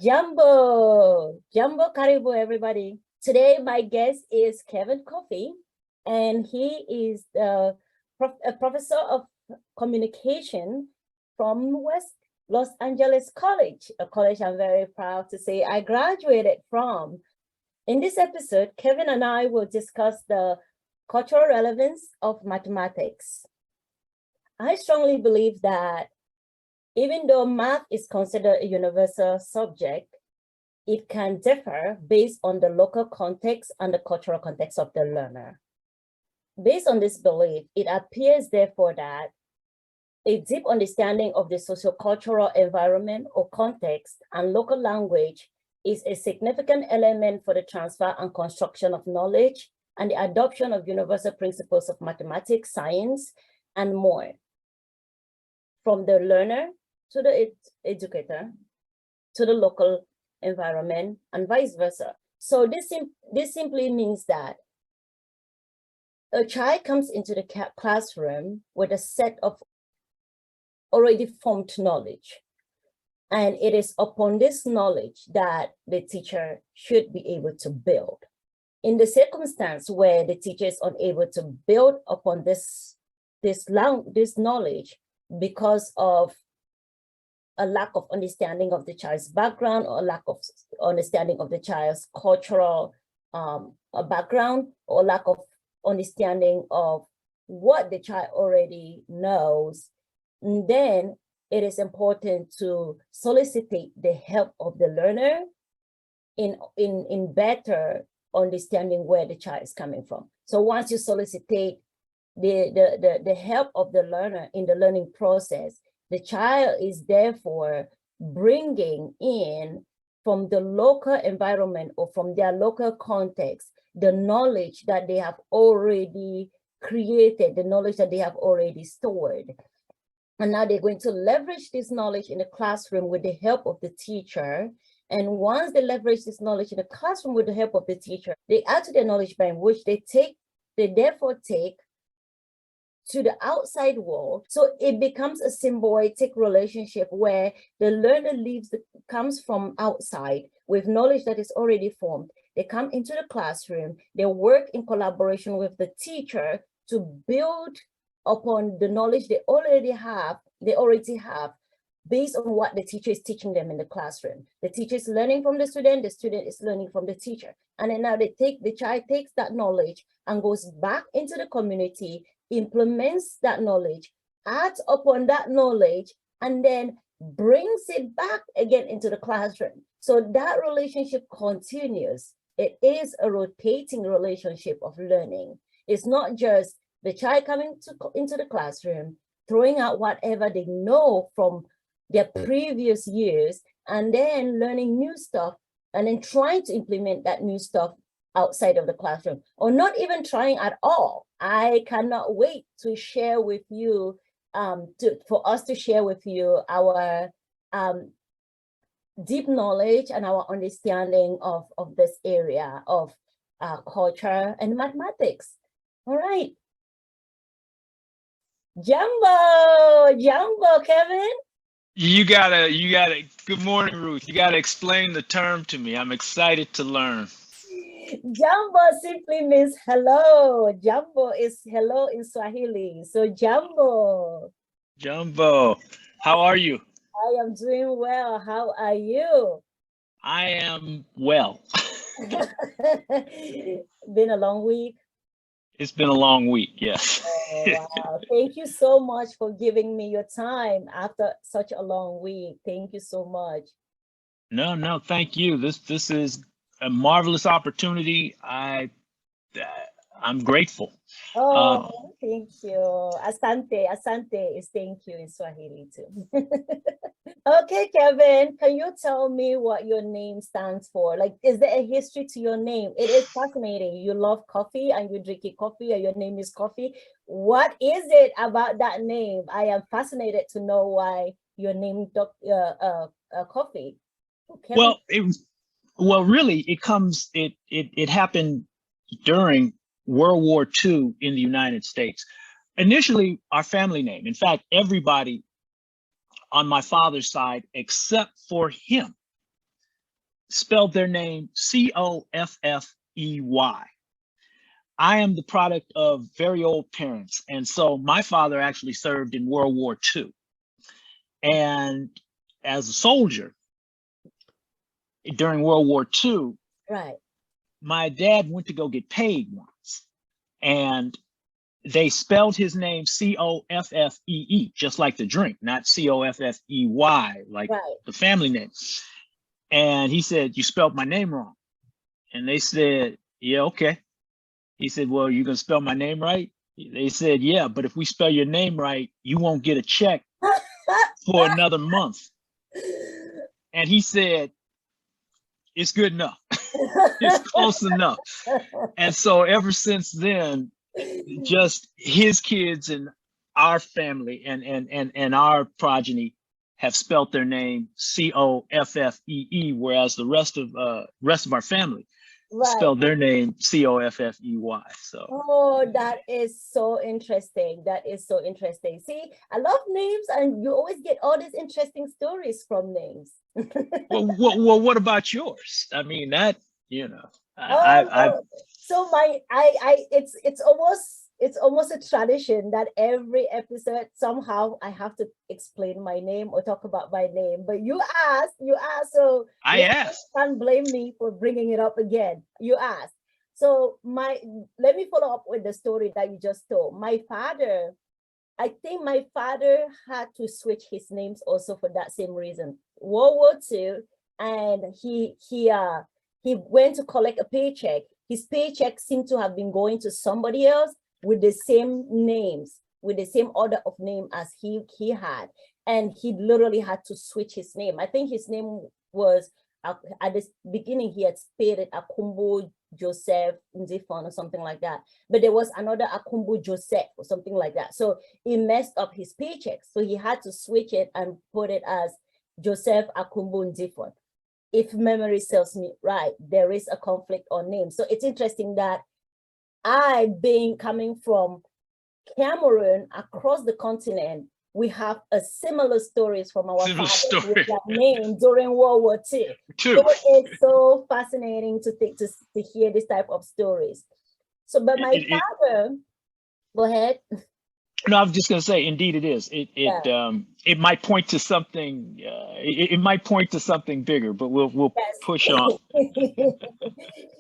Jambo, Jambo Karibu, everybody. Today, my guest is Kevin Coffey, and he is a professor of communication from West Los Angeles College, a college I'm very proud to say I graduated from. In this episode, Kevin and I will discuss the cultural relevance of mathematics. I strongly believe that even though math is considered a universal subject, it can differ based on the local context and the cultural context of the learner. Based on this belief, it appears therefore that a deep understanding of the sociocultural environment or context and local language is a significant element for the transfer and construction of knowledge and the adoption of universal principles of mathematics, science, and more. From the learner to the educator, to the local environment, and vice versa. So this simply means that a child comes into the classroom with a set of already formed knowledge. And it is upon this knowledge that the teacher should be able to build. In the circumstance where the teacher is unable to build upon this knowledge because of a lack of understanding of the child's background or a lack of understanding of the child's cultural background or lack of understanding of what the child already knows, then it is important to solicit the help of the learner in better understanding where the child is coming from. So once you solicit the help of the learner in the learning process, the child is therefore bringing in from the local environment or from their local context, the knowledge that they have already created, the knowledge that they have already stored. And now they're going to leverage this knowledge in the classroom with the help of the teacher. And once they leverage this knowledge in the classroom with the help of the teacher, they add to their knowledge bank, which they therefore take to the outside world. So it becomes a symbiotic relationship where the learner comes from outside with knowledge that is already formed. They come into the classroom, they work in collaboration with the teacher to build upon the knowledge they already have based on what the teacher is teaching them in the classroom. The teacher is learning from the student is learning from the teacher. And then now the child takes that knowledge and goes back into the community, implements that knowledge, adds upon that knowledge, and then brings it back again into the classroom. So that relationship continues. It is a rotating relationship of learning. It's not just the child coming into the classroom, throwing out whatever they know from their previous years, and then learning new stuff, and then trying to implement that new stuff outside of the classroom, or not even trying at all. I cannot wait to share with you, for us to share with you our deep knowledge and our understanding of this area of culture and mathematics. All right. Jambo, Kevin. You gotta, good morning, Ruth. You gotta explain the term to me. I'm excited to learn. Jambo simply means hello. Jambo is hello in Swahili. So Jambo. Jambo, how are you? I am doing well. How are you? I am well. Been a long week. It's been a long week, yes. Oh, wow. Thank you so much for giving me your time after such a long week. Thank you so much. No, thank you. This is a marvelous opportunity. I'm grateful. Oh, thank you. Asante is thank you in Swahili too. Okay, Kevin, can you tell me what your name stands for? Like, is there a history to your name? It is fascinating. You love coffee and you drink coffee and your name is Coffee. What is it about that name? I am fascinated to know why your name Coffee. Kevin? Well, really, it happened during World War II in the United States. Initially, our family name, in fact, everybody on my father's side, except for him, spelled their name Coffey. I am the product of very old parents. And so my father actually served in World War II. And as a soldier during World War II, Right. my dad went to go get paid once. And they spelled his name Coffee, just like the drink, not Coffey, like Right. the family name. And he said, "You spelled my name wrong." And they said, "Yeah, okay." He said, "Well, you gonna spell my name right?" They said, "Yeah, but if we spell your name right, you won't get a check for another month." And he said, "It's good enough." It's close enough. And so ever since then, just his kids and our family and our progeny have spelt their name Coffee, whereas the rest of our family Right. spelled their name Coffey. So Oh, that is so interesting. That is so interesting. See, I love names, and you always get all these interesting stories from names. well, what about yours? I mean, that, So it's almost a tradition that every episode somehow I have to explain my name or talk about my name. But you asked, so I asked. can't blame me for bringing it up again. You asked. So let me follow up with the story that you just told. I think my father had to switch his names also for that same reason. World War II, and he went to collect a paycheck. His paycheck seemed to have been going to somebody else with the same names, with the same order of name as he had. And he literally had to switch his name. I think his name was, at the beginning, he had spelled it Akumbu Joseph Nzifon or something like that. But there was another Akumbu Joseph or something like that. So it messed up his paycheck. So he had to switch it and put it as Joseph Akumbu Nzifon. If memory serves me right, there is a conflict on names. So it's interesting that coming from Cameroon across the continent, we have a similar stories from our fathers with that name during World War II. It's so fascinating to hear this type of stories. So, but my father, go ahead. No, I was just going to say, indeed, it is. It might point to something. It might point to something bigger, but we'll push on.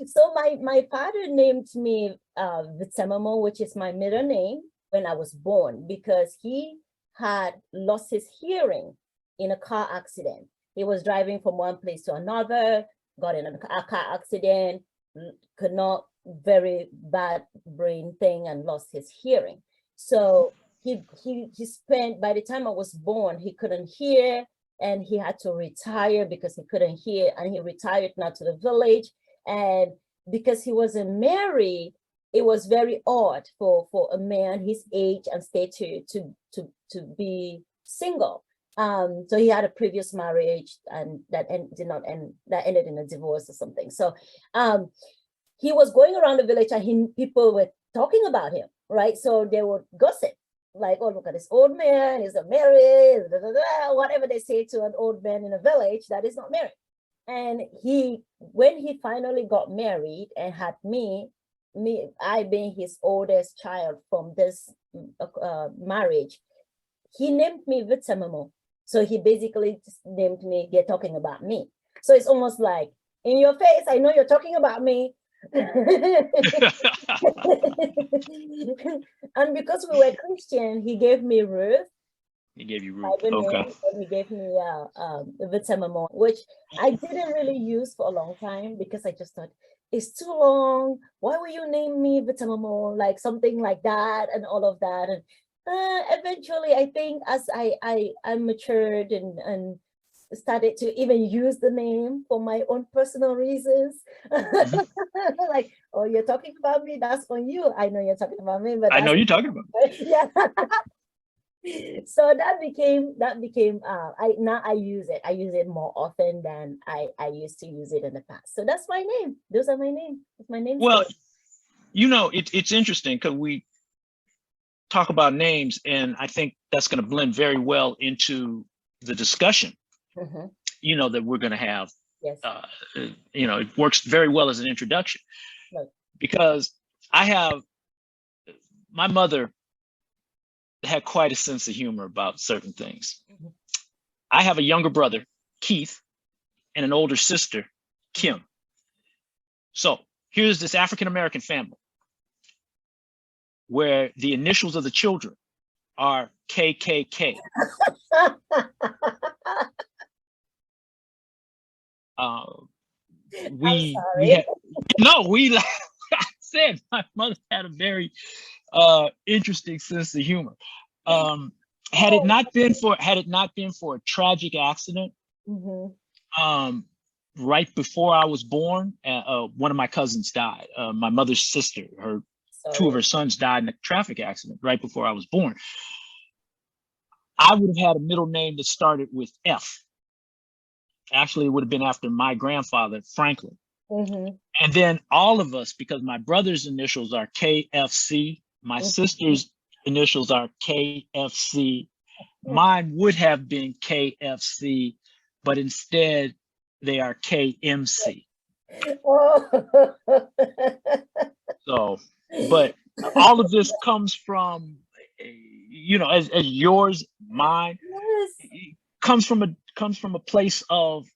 So my father named me Vitsemmo, which is my middle name, when I was born, because he had lost his hearing in a car accident. He was driving from one place to another, got in a car accident, could not, very bad brain thing, and lost his hearing. So he spent, by the time I was born, he couldn't hear, and he had to retire because he couldn't hear, and he retired now to the village. And because he wasn't married, it was very odd for a man his age and state to be single. So he had a previous marriage, and that ended in a divorce or something. So he was going around the village, and people were talking about him, right? So they would gossip, like, "Oh, look at this old man, he's not married," whatever they say to an old man in a village that is not married. And when he finally got married and had me, I being his oldest child from this marriage, he named me Vitsemmo. So he basically just named me, "They're talking about me." So it's almost like, in your face, I know you're talking about me. And because we were Christian, he gave me Ruth. He gave you Ruth. Okay. He gave me Vitsemmo, which I didn't really use for a long time because I just thought, it's too long. Why will you name me Vitsemmo? Like something like that and all of that. And eventually, I think as I matured and started to even use the name for my own personal reasons. Like, "Oh, you're talking about me? That's on you. I know you're talking about me, but I know you're talking about me." Yeah. So that became I use it more often than I used to use it in the past. So that's my name. Those are my name. That's my name. Well, it's interesting because we talk about names, and I think that's going to blend very well into the discussion that we're going to have Yes. It works very well as an introduction. Right. Because my mother had quite a sense of humor about certain things. Mhm. I have a younger brother, Keith, and an older sister, Kim. So here's this African-American family where the initials of the children are KKK. We had, I said my mother had a very interesting sense of humor. Had it not been for a tragic accident, right before I was born, one of my cousins died. My mother's sister, two of her sons died in a traffic accident right before I was born. I would have had a middle name that started with F. Actually, it would have been after my grandfather, Franklin. And then all of us, because my brother's initials are KFC, my sister's initials are KFC, mine would have been KFC, but instead they are KMC. So, but all of this comes from, as yours, mine, comes from a place of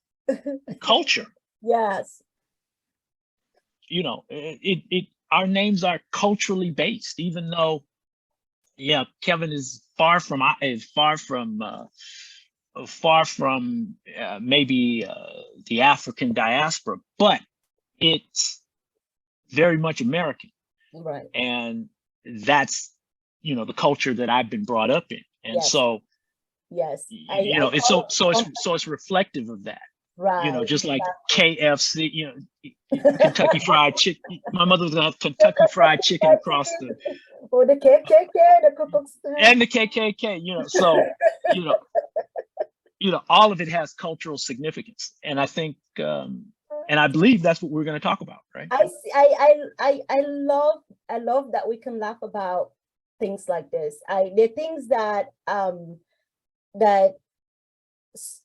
culture. Yes. Our names are culturally based, even though, Kevin is far from maybe the African diaspora, but it's very much American. Right. And that's, the culture that I've been brought up in. And so, it's reflective of that. Right. Just like KFC, Kentucky Fried Chicken. My mother was gonna have Kentucky Fried Chicken across the. Or the KKK, the Ku Klux Klan. And the KKK, so, all of it has cultural significance, and I think, and I believe that's what we're going to talk about, right? I love that we can laugh about things like this. The things that that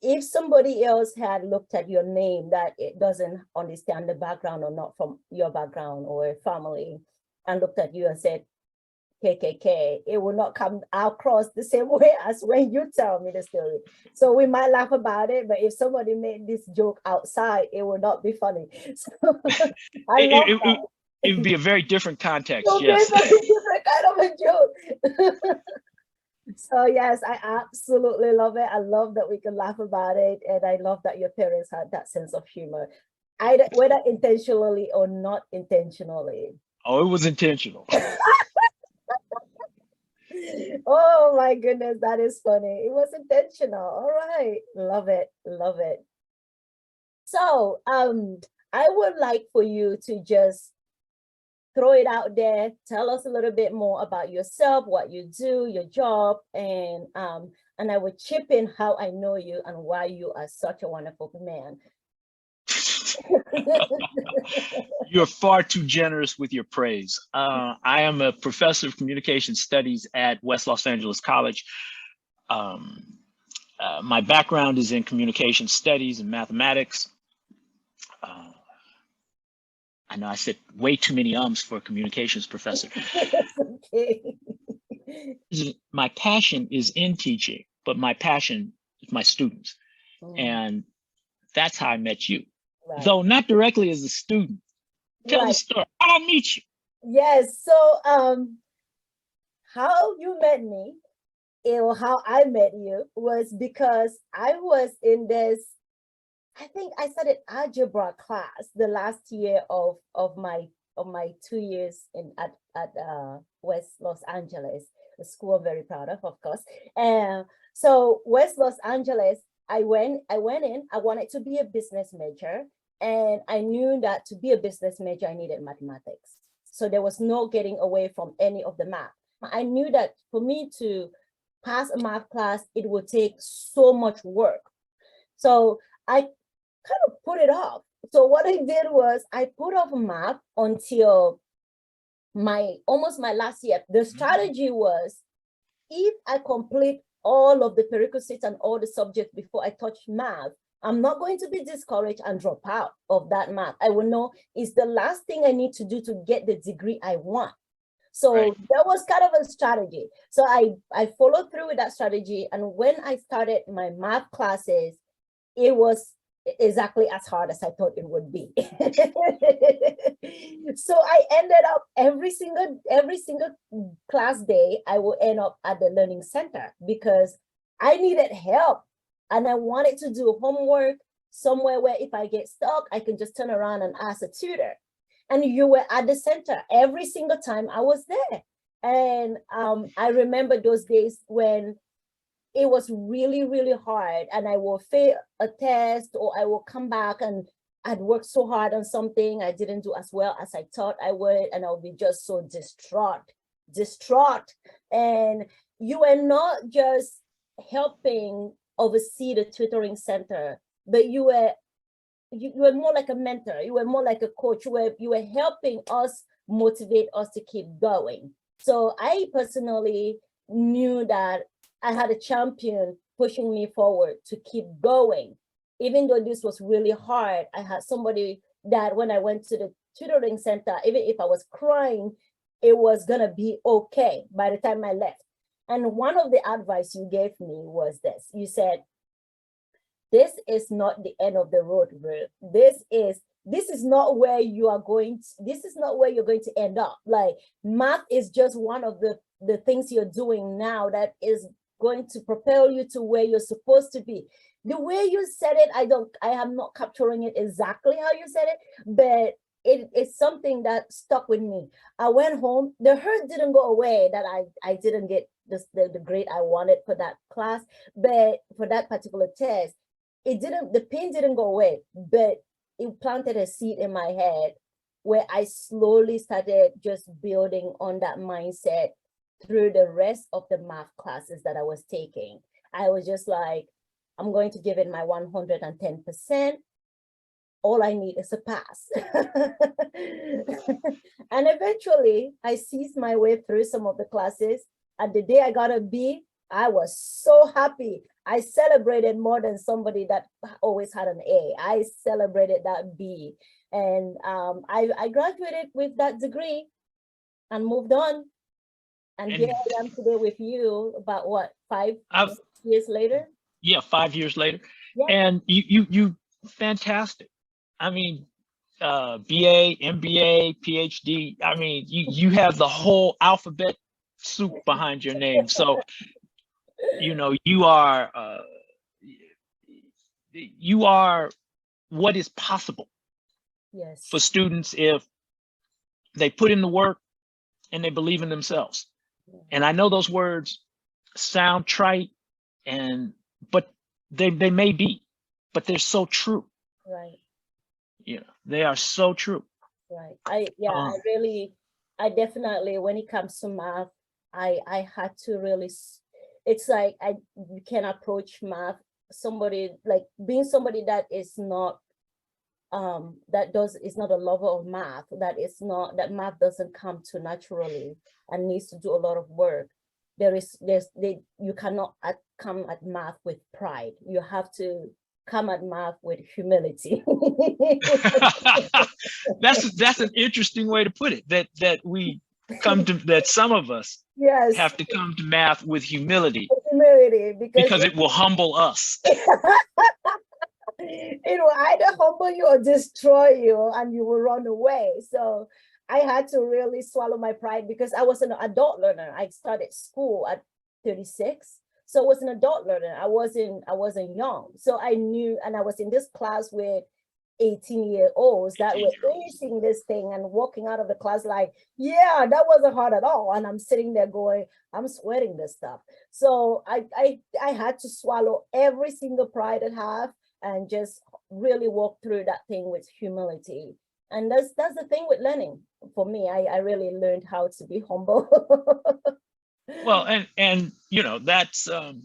if somebody else had looked at your name that it doesn't understand the background or not from your background or family and looked at you and said KKK, it will not come across the same way as when you tell me the story. So we might laugh about it, but if somebody made this joke outside, it will not be funny. So it would be a very different context. Yes. Very different kind of a joke. So yes, I absolutely love it. I love that we can laugh about it. And I love that your parents had that sense of humor, whether intentionally or not intentionally. Oh, it was intentional. Oh my goodness, that is funny. It was intentional. All right. Love it. Love it. So I would like for you to just throw it out there. Tell us a little bit more about yourself, what you do, your job, and I will chip in how I know you and why you are such a wonderful man. You're far too generous with your praise. I am a professor of communication studies at West Los Angeles College. My background is in communication studies and mathematics. I know I said way too many ums for a communications professor. Okay. My passion is in teaching, but my passion is my students. And that's how I met you. Right. Though not directly as a student. Tell the story. How I meet you. Yes. So how you met me, or how I met you, was because I was in this, I think I started algebra class the last year of my 2 years at West Los Angeles, a school I'm very proud of course. And so West Los Angeles, I went in, I wanted to be a business major, and I knew that to be a business major, I needed mathematics. So there was no getting away from any of the math. I knew that for me to pass a math class, it would take so much work. So I kind of put it off. So what I did was I put off math until almost my last year. The strategy was, if I complete all of the prerequisites and all the subjects before I touch math, I'm not going to be discouraged and drop out of that math. I will know it's the last thing I need to do to get the degree I want. So that was kind of a strategy. So I followed through with that strategy. And when I started my math classes, it was exactly as hard as I thought it would be. So I ended up every single class day, I will end up at the learning center because I needed help and I wanted to do homework somewhere where if I get stuck, I can just turn around and ask a tutor. And you were at the center every single time I was there. And I remember those days when it was really, really hard and I will fail a test or I will come back and I'd worked so hard on something I didn't do as well as I thought I would, and I'll be just so distraught. And you were not just helping oversee the tutoring center, but you were more like a mentor. You were more like a coach. You were helping us motivate us to keep going. So I personally knew that I had a champion pushing me forward to keep going. Even though this was really hard, I had somebody that when I went to the tutoring center, even if I was crying, it was gonna be okay by the time I left. And one of the advice you gave me was this. You said, this is not the end of the road, Ruth. This is not where you are going to, this is not where you're going to end up. Like, math is just one of the things you're doing now that is going to propel you to where you're supposed to be. The way you said it, I am not capturing it exactly how you said it, but it is something that stuck with me. I went home, the hurt didn't go away that I didn't get the grade I wanted for that class, but for that particular test, the pain didn't go away, but it planted a seed in my head where I slowly started just building on that mindset through the rest of the math classes that I was taking. I was just like, I'm going to give it my 110%. All I need is a pass. And eventually I seized my way through some of the classes. And the day I got a B, I was so happy. I celebrated more than somebody that always had an A. I celebrated that B. And I graduated with that degree and moved on. And here I am today with you about what, 5 years later? Yeah, 5 years later. Yeah. And you fantastic. I mean, BA, MBA, PhD. I mean, you have the whole alphabet soup behind your name. So, you know, you are what is possible. Yes. For students if they put in the work and they believe in themselves. Yeah. And I know those words sound trite, but they may be, but they're so true. Right. Yeah, they are so true. Right. I definitely, when it comes to math, I had to really, it's like you can approach math, somebody like being somebody that is not is not a lover of math, that math doesn't come to naturally and needs to do a lot of work. You cannot come at math with pride. You have to come at math with humility. That's an interesting way to put it. That some of us yes have to come to math with humility. Because it will humble us. It will either humble you or destroy you, and you will run away. So I had to really swallow my pride because I was an adult learner. I started school at 36. So I was an adult learner. I wasn't young. So I knew, and I was in this class with 18-year-olds that were acing this thing and walking out of the class like, yeah, that wasn't hard at all. And I'm sitting there going, I'm sweating this stuff. So I had to swallow every single pride I have and just really walk through that thing with humility. And that's the thing with learning. For me, I really learned how to be humble. Well, and you know, that's but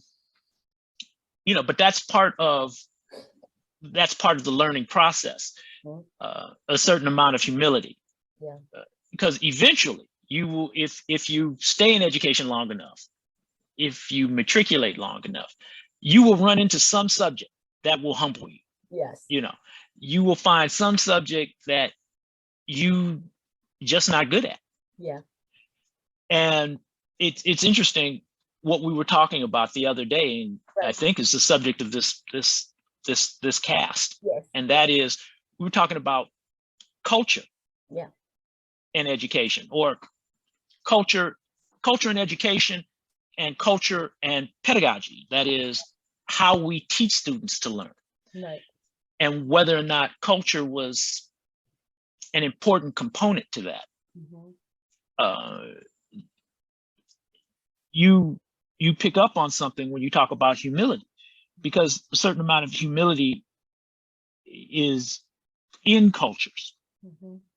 that's part of the learning process. A certain amount of humility. Yeah. Because eventually you will, if you stay in education long enough, if you matriculate long enough, you will run into some subject that will humble you. Yes. You know, you will find some subject that you just not good at. Yeah. And it's interesting what we were talking about the other day, and I think is the subject of this cast. Yes. And that is, we were talking about culture. Yeah. And education, or culture and education, and culture and pedagogy. That is how we teach students to learn. Right. And whether or not culture was an important component to that. You pick up on something when you talk about humility, because a certain amount of humility is in cultures.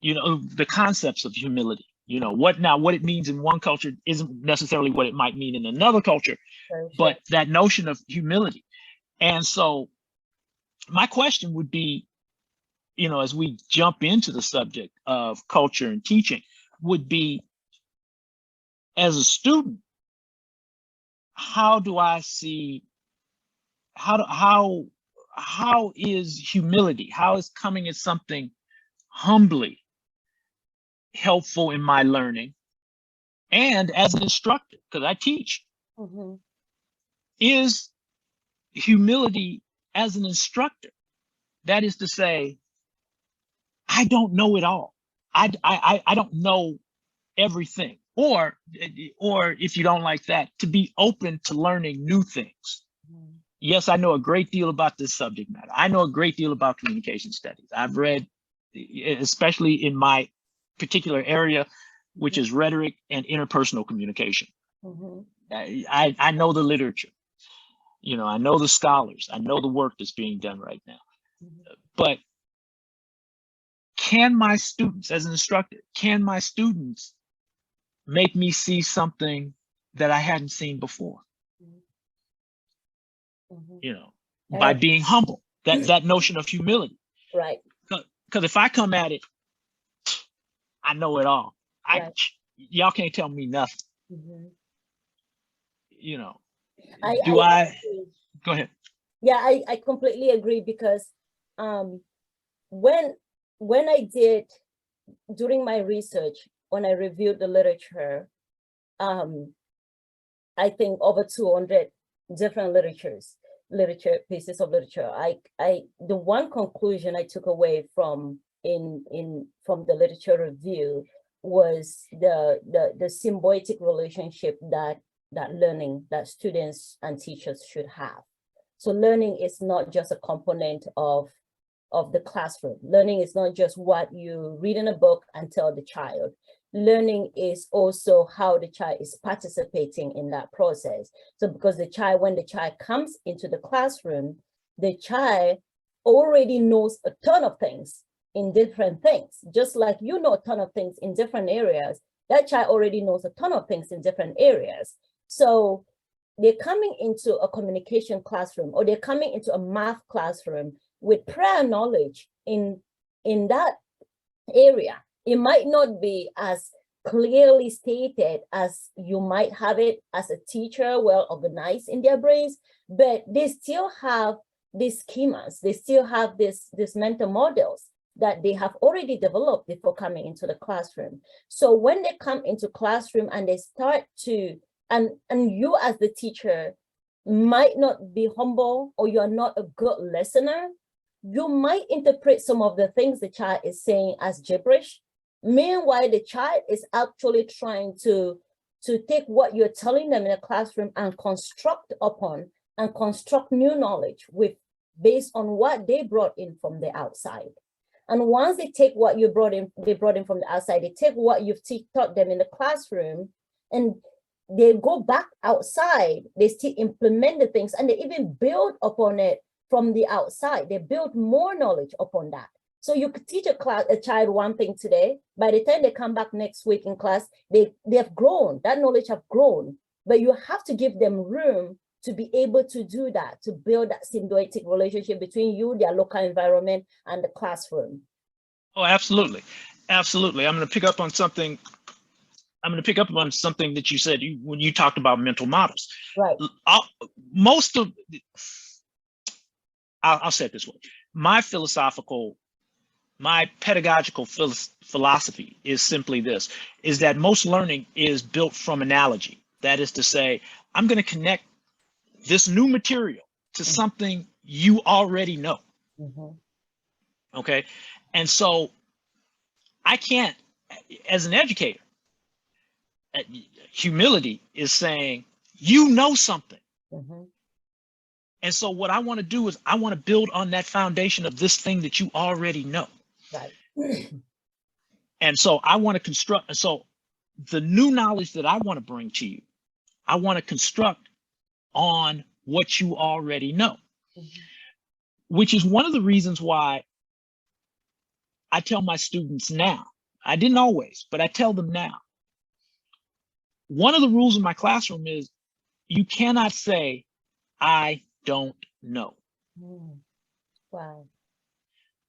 You know, the concepts of humility, you know, what it means in one culture isn't necessarily what it might mean in another culture, but that notion of humility. And so my question would be, you know, as we jump into the subject of culture and teaching, would be, as a student, how do I see, how is humility, how is coming at something humbly helpful in my learning? And as an instructor, because I teach, is humility as an instructor, that is to say, I don't know it all. I don't know everything. Or if you don't like that, to be open to learning new things. Yes, I know a great deal about this subject matter. I know a great deal about communication studies. I've read, especially in my particular area, which is rhetoric and interpersonal communication. I know the literature. You know, I know the scholars. I know the work that's being done right now. But can my students, as an instructor, can my students make me see something that I hadn't seen before? You know, by being humble, that notion of humility. Right. Because if I come at it, I know it all. Y'all can't tell me nothing. You know, go ahead. Yeah, I completely agree, because when I did, during my research, when I reviewed the literature, I think over 200 different pieces of literature. The one conclusion I took away from the literature review was the symbiotic relationship that learning, that students and teachers should have. So learning is not just a component of the classroom. Learning is not just what you read in a book and tell the child. Learning is also how the child is participating in that process. So because when the child comes into the classroom, the child already knows a ton of things in different things. Just like you know a ton of things in different areas, that child already knows a ton of things in different areas. So they're coming into a communication classroom, or they're coming into a math classroom with prior knowledge in that area. It might not be as clearly stated as you might have it as a teacher, well organized in their brains, but they still have these schemas, they still have these mental models that they have already developed before coming into the classroom. So when they come into classroom and they start to, and you as the teacher might not be humble, or you're not a good listener, you might interpret some of the things the child is saying as gibberish. Meanwhile, the child is actually trying to take what you're telling them in a classroom and construct new knowledge based on what they brought in from the outside. And once they take what they brought in from the outside, they take what you've taught them in the classroom, and they go back outside, they still implement the things, and they even build upon it from the outside. They build more knowledge upon that. So you could teach a child one thing today, by the time they come back next week in class, they have grown, that knowledge have grown, but you have to give them room to be able to do that, to build that symbiotic relationship between you, their local environment, and the classroom. Oh, absolutely. Absolutely. I'm going to pick up on something that you said when you talked about mental models. Right. I'll say it this way. my pedagogical philosophy is simply this, is that most learning is built from analogy. That is to say, I'm going to connect this new material to something you already know. Okay. And so I can't, as an educator, humility is saying, you know something. And so what I want to do is I want to build on that foundation of this thing that you already know. Right. And so I want to construct, so the new knowledge that I want to bring to you, I want to construct on what you already know, which is one of the reasons why I tell my students now, I didn't always, but I tell them now, one of the rules in my classroom is you cannot say, I don't know. Wow.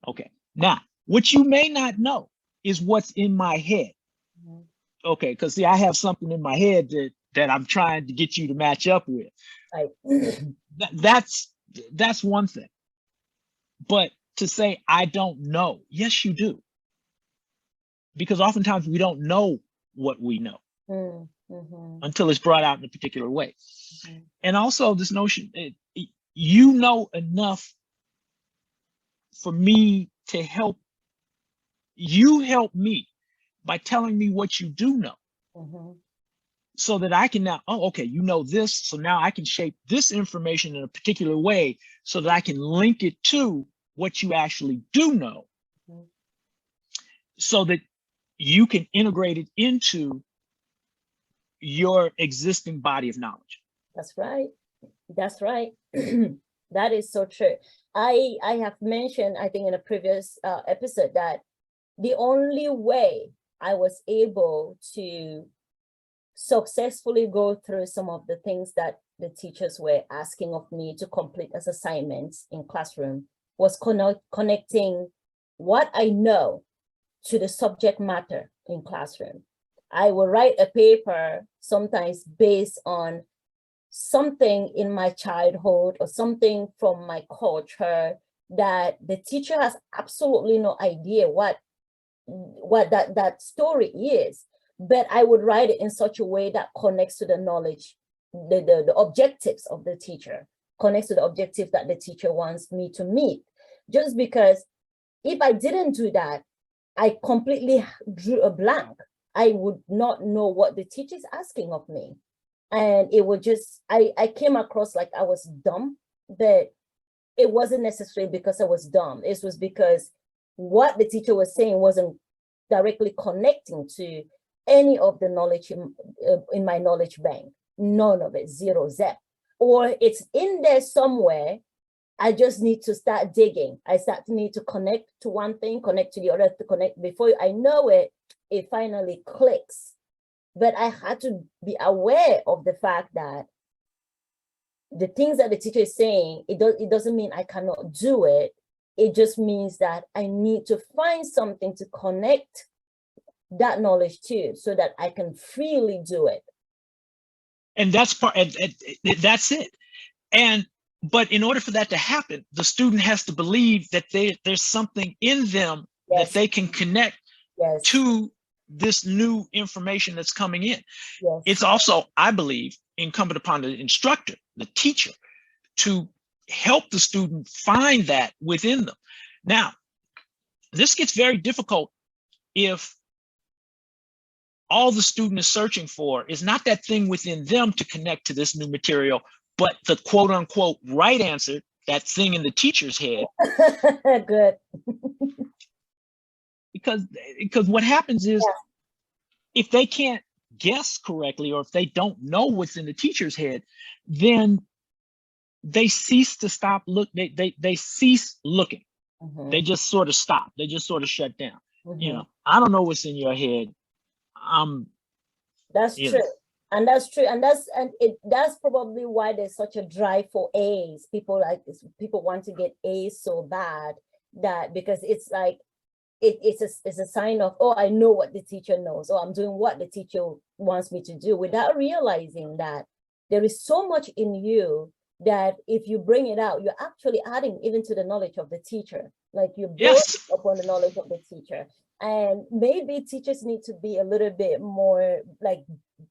Okay. Now, what you may not know is what's in my head. Okay, because see, I have something in my head that I'm trying to get you to match up with. Right. That's one thing. But to say I don't know, yes, you do. Because oftentimes we don't know what we know until it's brought out in a particular way. And also this notion, you know enough for me to help. You help me by telling me what you do know, so that I can now, oh, okay, you know this, so now I can shape this information in a particular way so that I can link it to what you actually do know, so that you can integrate it into your existing body of knowledge. That's right. That's right. That is so true. I have mentioned, I think in a previous episode, that the only way I was able to successfully go through some of the things that the teachers were asking of me to complete as assignments in classroom was connecting what I know to the subject matter in classroom. I will write a paper sometimes based on something in my childhood or something from my culture that the teacher has absolutely no idea what that story is, but I would write it in such a way that connects to the knowledge, the objectives of the teacher, connects to the objective that the teacher wants me to meet. Just because if I didn't do that, I completely drew a blank. I would not know what the teacher is asking of me. And it would just, I came across like I was dumb, but it wasn't necessarily because I was dumb. It was because what the teacher was saying wasn't directly connecting to any of the knowledge in my knowledge bank. None of it, zero, zip. Or it's in there somewhere. I just need to start digging. I need to connect to one thing, connect to the other, to connect. Before I know it, it finally clicks. But I had to be aware of the fact that the things that the teacher is saying, it doesn't mean I cannot do it. It just means that I need to find something to connect that knowledge to so that I can freely do it. And that's part, and that's it. But in order for that to happen, the student has to believe that there's something in them that they can connect to this new information that's coming in. It's also, I believe, incumbent upon the instructor, the teacher, to help the student find that within them. Now, this gets very difficult if all the student is searching for is not that thing within them to connect to this new material, but the quote unquote right answer, that thing in the teacher's head. Good. Because what happens is if they can't guess correctly, or if they don't know what's in the teacher's head, then they cease to stop look. They cease looking. They just sort of stop. They just sort of shut down. You know, I don't know what's in your head. That's true. And that's true. And that's probably why there's such a drive for A's. People want to get A's so bad, that because it's like it's a sign of, oh, I know what the teacher knows, or I'm doing what the teacher wants me to do, without realizing that there is so much in you that if you bring it out, you're actually adding even to the knowledge of the teacher. Like you build Yes. upon the knowledge of the teacher. And maybe teachers need to be a little bit more like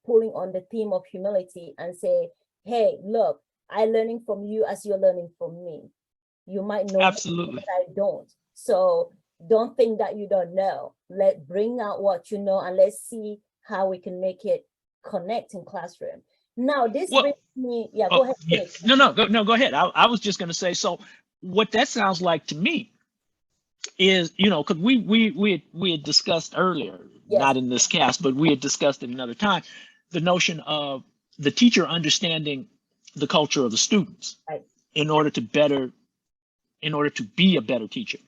pulling on the theme of humility and say, hey, look, I'm learning from you as you're learning from me. You might know Absolutely. that I don't. So don't think that you don't know. Bring out what you know, and let's see how we can make it connect in classroom. Now, this brings me, go ahead. Yeah. Go ahead. I was just going to say, so what that sounds like to me is, because we had discussed earlier, Yes. Not in this cast, but we had discussed it another time, the notion of the teacher understanding the culture of the students, right, in order to be a better teacher.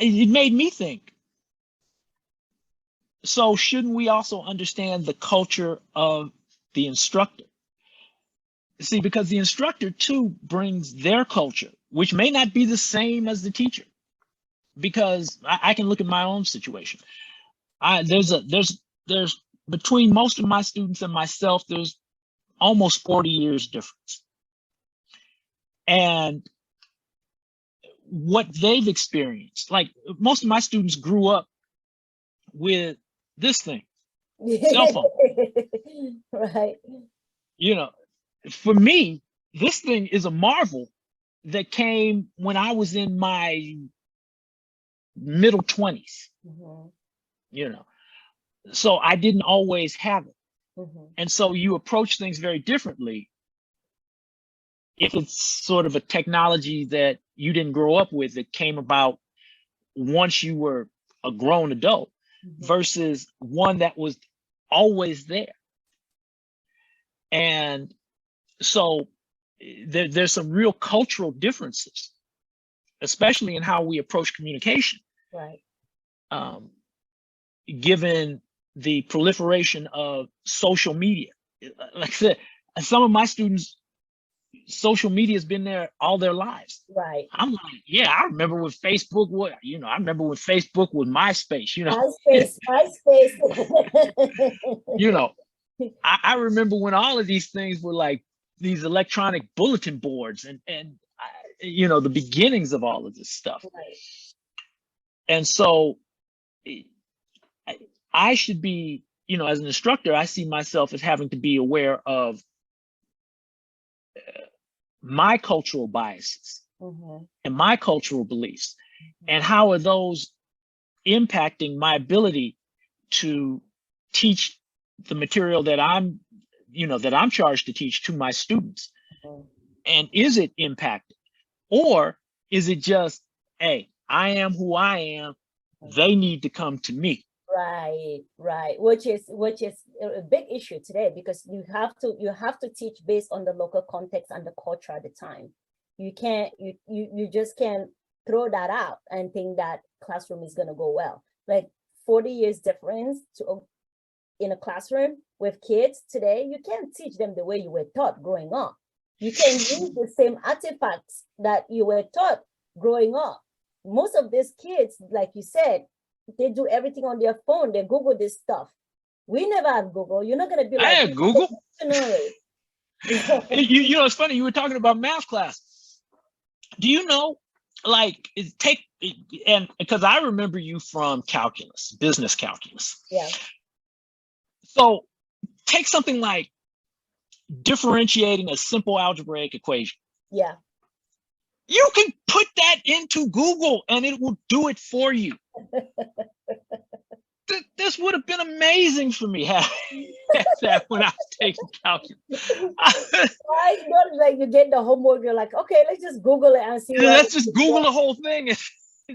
It made me think, so shouldn't we also understand the culture of the instructor? See, because the instructor too brings their culture, which may not be the same as the teacher. Because I can look at my own situation. There's between most of my students and myself, there's almost 40 years difference. And what they've experienced, like most of my students grew up with this thing, cell phone. Right. For me, this thing is a marvel that came when I was in my middle 20s. So I didn't always have it. And so you approach things very differently if it's sort of a technology that you didn't grow up with, that came about once you were a grown adult, versus one that was always there. And so there's some real cultural differences, especially in how we approach communication. Right. Given the proliferation of social media. Like I said, some of my students, social media has been there all their lives. Right. I'm like, yeah, I remember when Facebook was, I remember when Facebook was MySpace, MySpace. I remember when all of these things were like these electronic bulletin boards and the beginnings of all of this stuff. Right. And so I should be, as an instructor, I see myself as having to be aware of my cultural biases and my cultural beliefs, and how are those impacting my ability to teach the material that I'm charged to teach to my students. And is it impacted, or is it just, hey, I am who I am, they need to come to me? Right. Which is a big issue today, because you have to teach based on the local context and the culture at the time. You just can't throw that out and think that classroom is going to go well. Like 40 years difference in a classroom with kids today, you can't teach them the way you were taught growing up. You can use the same artifacts that you were taught growing up. Most of these kids, like you said, they do everything on their phone. They Google this stuff. We never have Google. You're not going to be like, I had Google. It's funny. You were talking about math class. Do you know, and because I remember you from calculus, business calculus. Yeah. So take something like differentiating a simple algebraic equation. Yeah. You can put that into Google and it will do it for you. This would have been amazing for me that when I was taking calculus. I know, like you get the homework, you're like, okay, let's just Google it and see. Let's just Google the whole thing and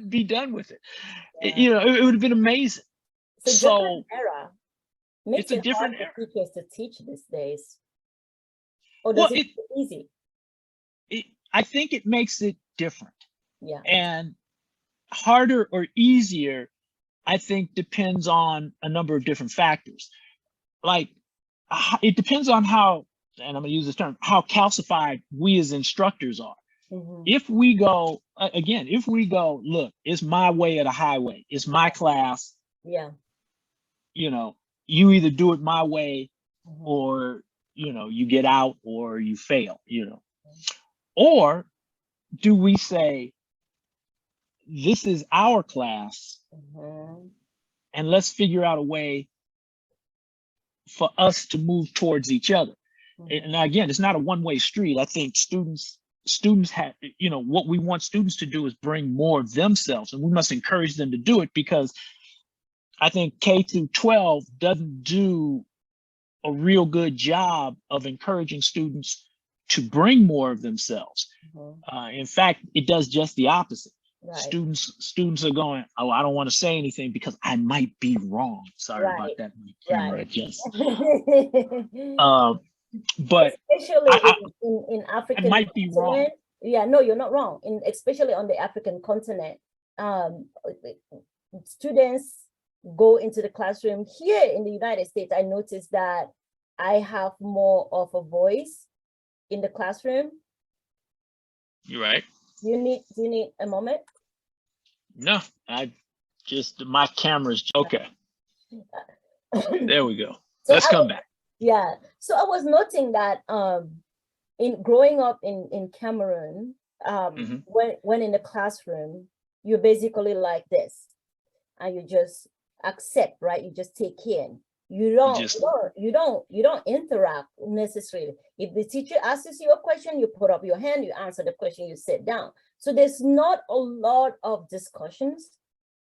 be done with it. Yeah. It would have been amazing. It's a different era. Makes it's a different era for teachers to teach these days. Or does it easy? I think it makes it different. Yeah. And harder or easier, I think, depends on a number of different factors. Like, it depends on how, and I'm going to use this term, how calcified we as instructors are. If we go, look, it's my way or the highway. It's my class. Yeah. You either do it my way or, you get out or you fail, Or do we say, this is our class, and let's figure out a way for us to move towards each other? And again, it's not a one-way street. I think students have, what we want students to do is bring more of themselves, and we must encourage them to do it, because I think K through 12 doesn't do a real good job of encouraging students to bring more of themselves. In fact, it does just the opposite. Right. Students are going, oh, I don't want to say anything because I might be wrong. Sorry about that. My camera adjusts. But especially in African I might be wrong. Yeah, no, you're not wrong. Especially on the African continent, students go into the classroom. Here in the United States, I noticed that I have more of a voice in the classroom. You're right. Do you need a moment? No, my camera's okay. There we go. So let's come back. Yeah. So I was noting that in growing up in Cameroon, when in the classroom, you're basically like this, and you just accept, right? You just take in. You don't interact necessarily. If the teacher asks you a question, you put up your hand, you answer the question, you sit down. So there's not a lot of discussions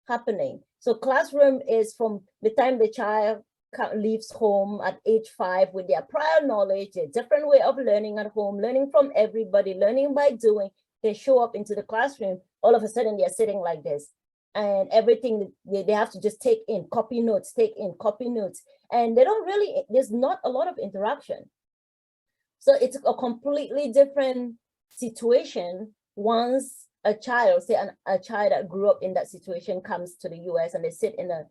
happening. So classroom is from the time the child leaves home at age 5 with their prior knowledge, a different way of learning at home, learning from everybody, learning by doing. They show up into the classroom, all of a sudden they're sitting like this. And everything they have to just take in, copy notes, and they don't really, there's not a lot of interaction. So it's a completely different situation once a child, say a child that grew up in that situation comes to the US and they sit in a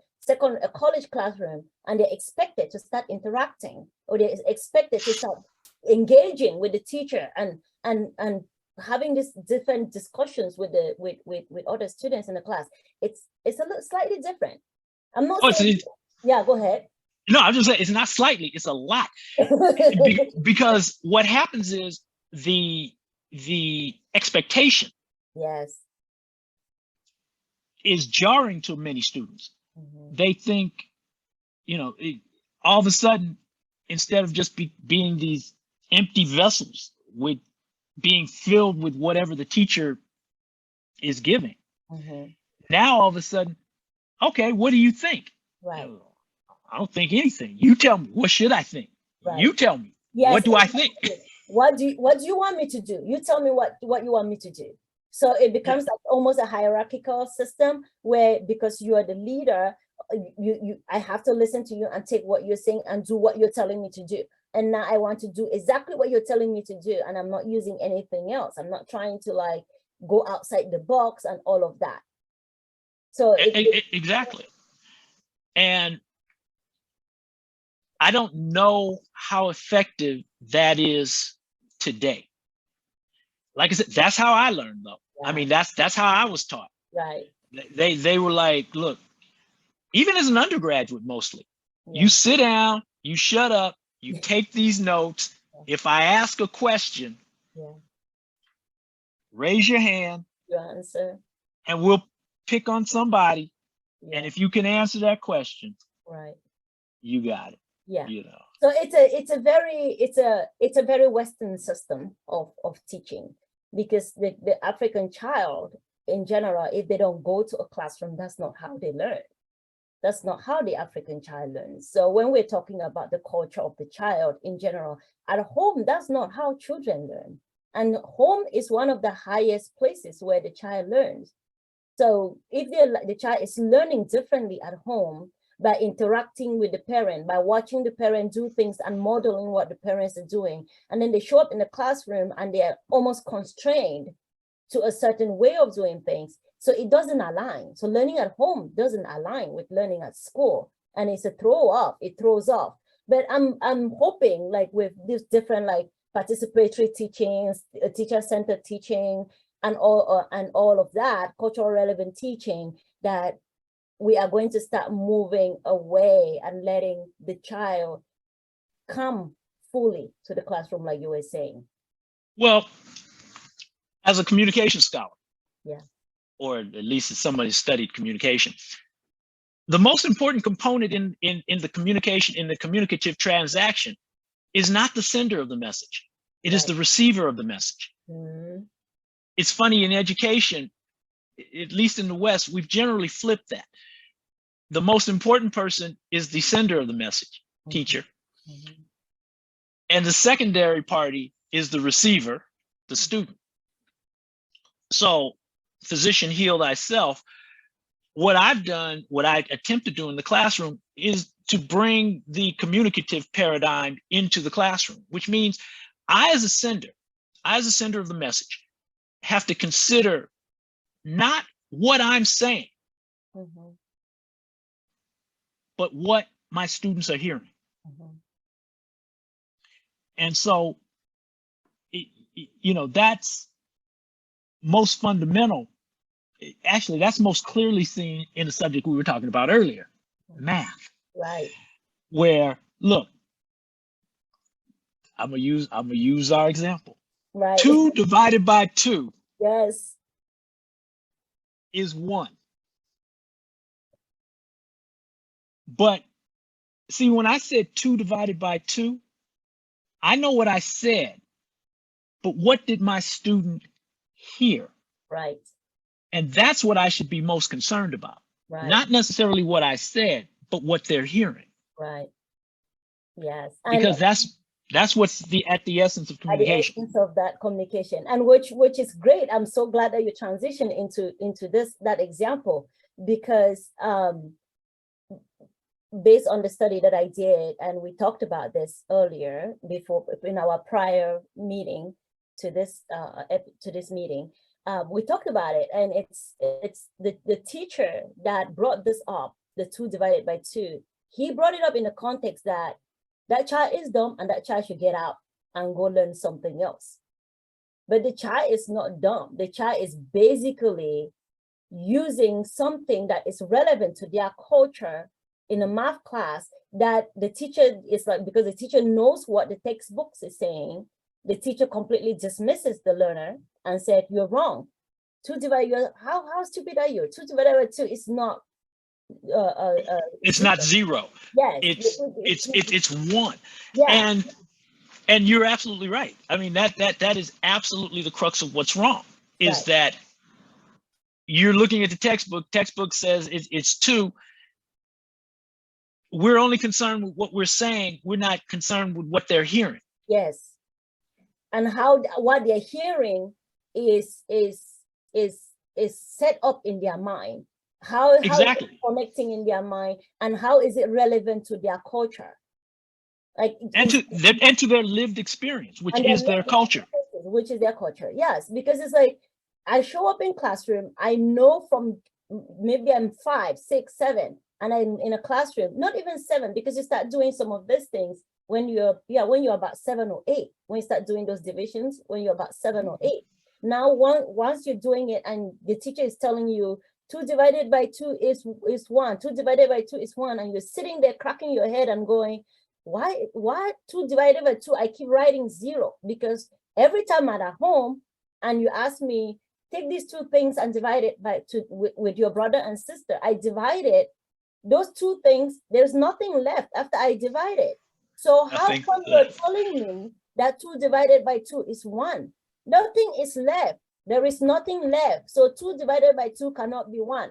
college classroom, and they're expected to start interacting, or they're expected to start engaging with the teacher and having these different discussions with other students in the class. It's a little slightly different. I'm not saying, yeah, go ahead. No, I'm just saying it's not slightly, it's a lot. Because what happens is the expectation, yes, is jarring to many students. They think, all of a sudden, instead of just being these empty vessels with being filled with whatever the teacher is giving. Now, all of a sudden, okay, what do you think? Right. I don't think anything. You tell me, what should I think? Right. You tell me, yes, what do I think? What do you want me to do? You tell me what you want me to do. So it becomes like almost a hierarchical system where, because you are the leader, I have to listen to you and take what you're saying and do what you're telling me to do. And now I want to do exactly what you're telling me to do, and I'm not using anything else. I'm not trying to like go outside the box and all of that. So exactly. And I don't know how effective that is today. Like I said, that's how I learned, though. Yeah. I mean, that's how I was taught. Right. They were like, look, even as an undergraduate, mostly, you sit down, you shut up, you take these notes. If I ask a question, raise your hand, your answer, and we'll pick on somebody. And if you can answer that question, right, you got it. Yeah. So it's a very Western system of teaching, because the African child in general, if they don't go to a classroom, that's not how they learn. That's not how the African child learns. So when we're talking about the culture of the child in general, at home, that's not how children learn. And home is one of the highest places where the child learns. So if the child is learning differently at home, by interacting with the parent, by watching the parent do things and modeling what the parents are doing, and then they show up in the classroom and they're almost constrained to a certain way of doing things. So it doesn't align. So learning at home doesn't align with learning at school, and it's a throw off. It throws off. But I'm hoping, like with these different like participatory teachings, teacher-centered teaching, and all of that, cultural relevant teaching, that we are going to start moving away and letting the child come fully to the classroom, like you were saying. Well, as a communication scholar, Yeah. or at least as somebody who studied communication, the most important component in the communication, in the communicative transaction, is not the sender of the message. It is Right. the receiver of the message. Mhm. It's funny, in education, at least in the West, we've generally flipped that. The most important person is the sender of the message, teacher. Mhm. And the secondary party is the receiver, the student. So, physician, heal thyself. What I've done, what I attempt to do in the classroom, is to bring the communicative paradigm into the classroom, which means I, as a sender of the message, have to consider not what I'm saying, Mhm. but what my students are hearing. Mhm. And so, that's most fundamental. Actually, that's most clearly seen in the subject we were talking about earlier, math, Right. where, look, I'm gonna use our example. Right. 2 divided by 2 Yes. is 1. But see, when I said 2 divided by 2, I know what I said, but what did my student hear? Right. And that's what I should be most concerned about. Right. Not necessarily what I said, but what they're hearing. Right. Yes. And Because that's what's at the essence of at the communication. essence of that communication, and which is great. I'm so glad that you transition into that example, because based on the study that I did, and we talked about this earlier before in our prior meeting to this meeting, we talked about it, and it's the teacher that brought this up, the 2 divided by 2. He brought it up in the context that that child is dumb and that child should get out and go learn something else. But the child is not dumb. The child is basically using something that is relevant to their culture in a math class, that the teacher is like, because the teacher knows what the textbooks is saying, the teacher completely dismisses the learner and said, you're wrong. 2 divided, how stupid are you? 2 divided by 2 is not it's not 0. Yes. It's 1. Yeah. And you're absolutely right. I mean, that is absolutely the crux of what's wrong, is Right. that you're looking at the textbook says it's 2. We're only concerned with what we're saying. We're not concerned with what they're hearing. Yes. And how what they're hearing is set up in their mind. How Exactly. is it connecting in their mind, and how is it relevant to their culture? Like, and to their lived experience, which is their culture. Which is their culture. Yes, because it's like, I show up in classroom, I know from maybe I'm 5, 6, 7, and I'm in a classroom, not even 7, because you start doing some of these things when you're about 7 or 8, when you start doing those divisions, when you're about 7 or 8. Now, once you're doing it and the teacher is telling you 2 divided by 2 is 1, 2 divided by 2 is 1, and you're sitting there cracking your head and going, why 2 divided by 2? I keep writing 0, because every time I'm at home and you ask me, take these 2 things and divide it by 2 with your brother and sister, I divided those 2 things. There's nothing left after I divide it. So how come you're telling me that 2 divided by 2 is 1? Nothing is left. There is nothing left. So 2 divided by 2 cannot be 1.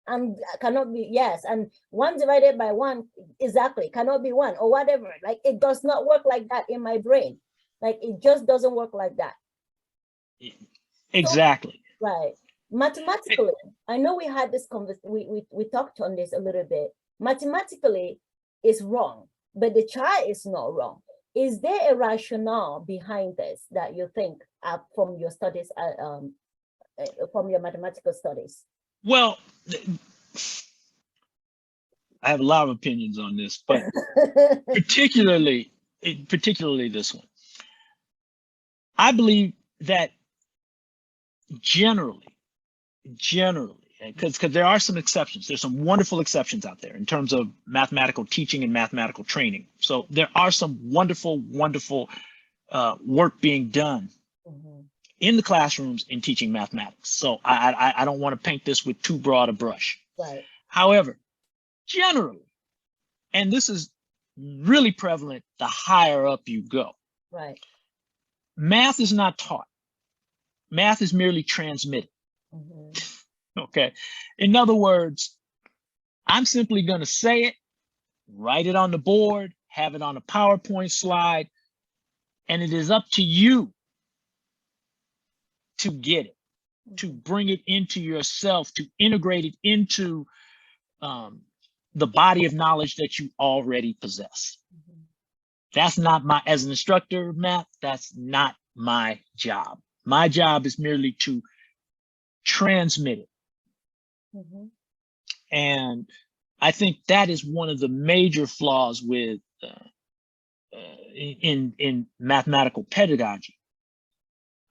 And cannot be, yes, and 1 divided by 1 exactly cannot be 1, or whatever. Like, it does not work like that in my brain. Like, it just doesn't work like that. Exactly. So, right. Mathematically, I know we had this conversation, we talked on this a little bit. Mathematically, it's wrong, but the child is not wrong. Is there a rationale behind this that you think from your studies, from your mathematical studies? Well, I have a lot of opinions on this, but particularly this one. I believe that generally, because there are some exceptions. There's some wonderful exceptions out there in terms of mathematical teaching and mathematical training. So there are some wonderful work being done in the classrooms in teaching mathematics. So I don't want to paint this with too broad a brush. Right. However, generally, and this is really prevalent the higher up you go, Right. math is not taught. Math is merely transmitted. Okay. In other words, I'm simply going to say it, write it on the board, have it on a PowerPoint slide, and it is up to you to get it, to bring it into yourself, to integrate it into the body of knowledge that you already possess. That's not my, as an instructor of math, that's not my job. My job is merely to transmit it. And I think that is one of the major flaws with in mathematical pedagogy.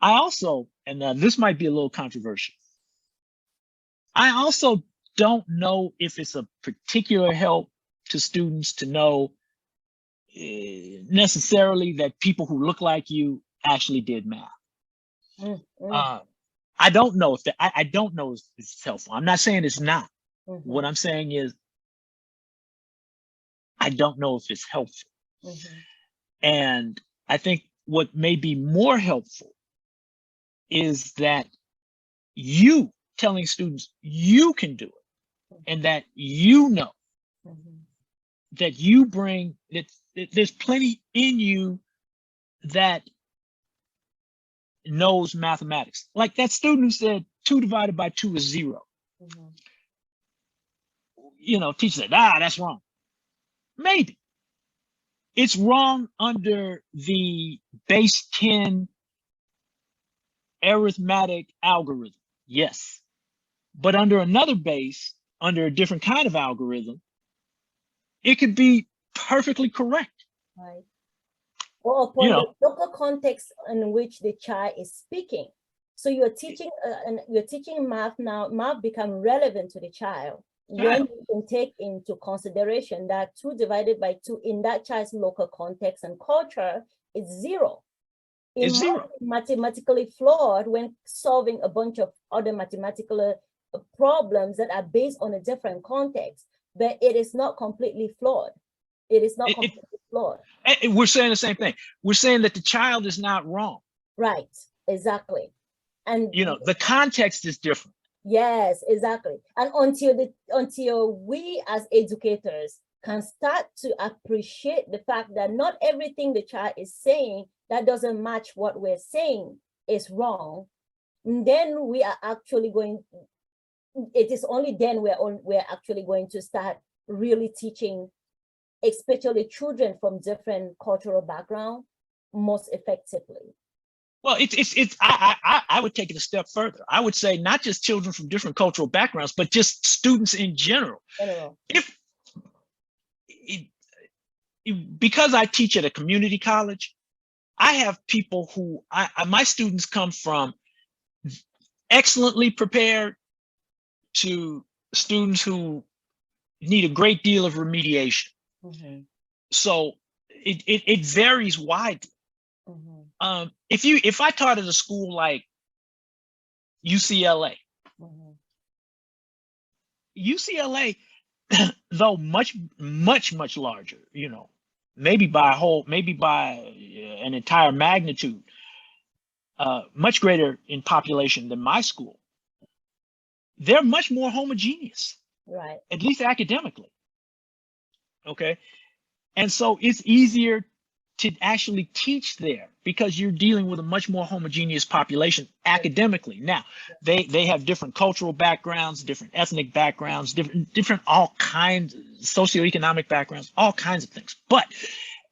I also, and this might be a little controversial, I also don't know if it's a particular help to students to know necessarily that people who look like you actually did math. I don't know if that, I don't know if it's helpful. I'm not saying it's not. What I'm saying is, I don't know if it's helpful. And I think what may be more helpful is that you telling students you can do it, and that you know that you bring, that there's plenty in you that knows mathematics. Like that student who said 2 divided by 2 is 0. You know, teacher said, that's wrong. Maybe. It's wrong under the base 10 arithmetic algorithm. Yes. But under another base, under a different kind of algorithm, it could be perfectly correct. Right. Or upon the local context in which the child is speaking. So you're teaching and you're teaching math now. Math become relevant to the child when you can take into consideration that 2 divided by 2 in that child's local context and culture is 0. It It's 0. Mathematically flawed when solving a bunch of other mathematical problems that are based on a different context, but it is not completely flawed. It is not completely flawed. We're saying the same thing. We're saying that the child is not wrong. Right, exactly. And you know, the context is different. Yes, exactly. And until we as educators can start to appreciate the fact that not everything the child is saying that doesn't match what we're saying is wrong, then we are actually going, it is only then we're actually going to start really teaching, especially children from different cultural backgrounds, most effectively. Well, I would take it a step further. I would say not just children from different cultural backgrounds, but just students in general. Because I teach at a community college, I have people who my students come from excellently prepared to students who need a great deal of remediation. So it varies widely. If I taught at a school like UCLA, UCLA, though much larger, you know, maybe by an entire magnitude, much greater in population than my school, they're much more homogeneous, right? At least academically. Okay, and so it's easier to actually teach there because you're dealing with a much more homogeneous population academically. Now, they have different cultural backgrounds, different ethnic backgrounds, different all kinds, socioeconomic backgrounds, all kinds of things. But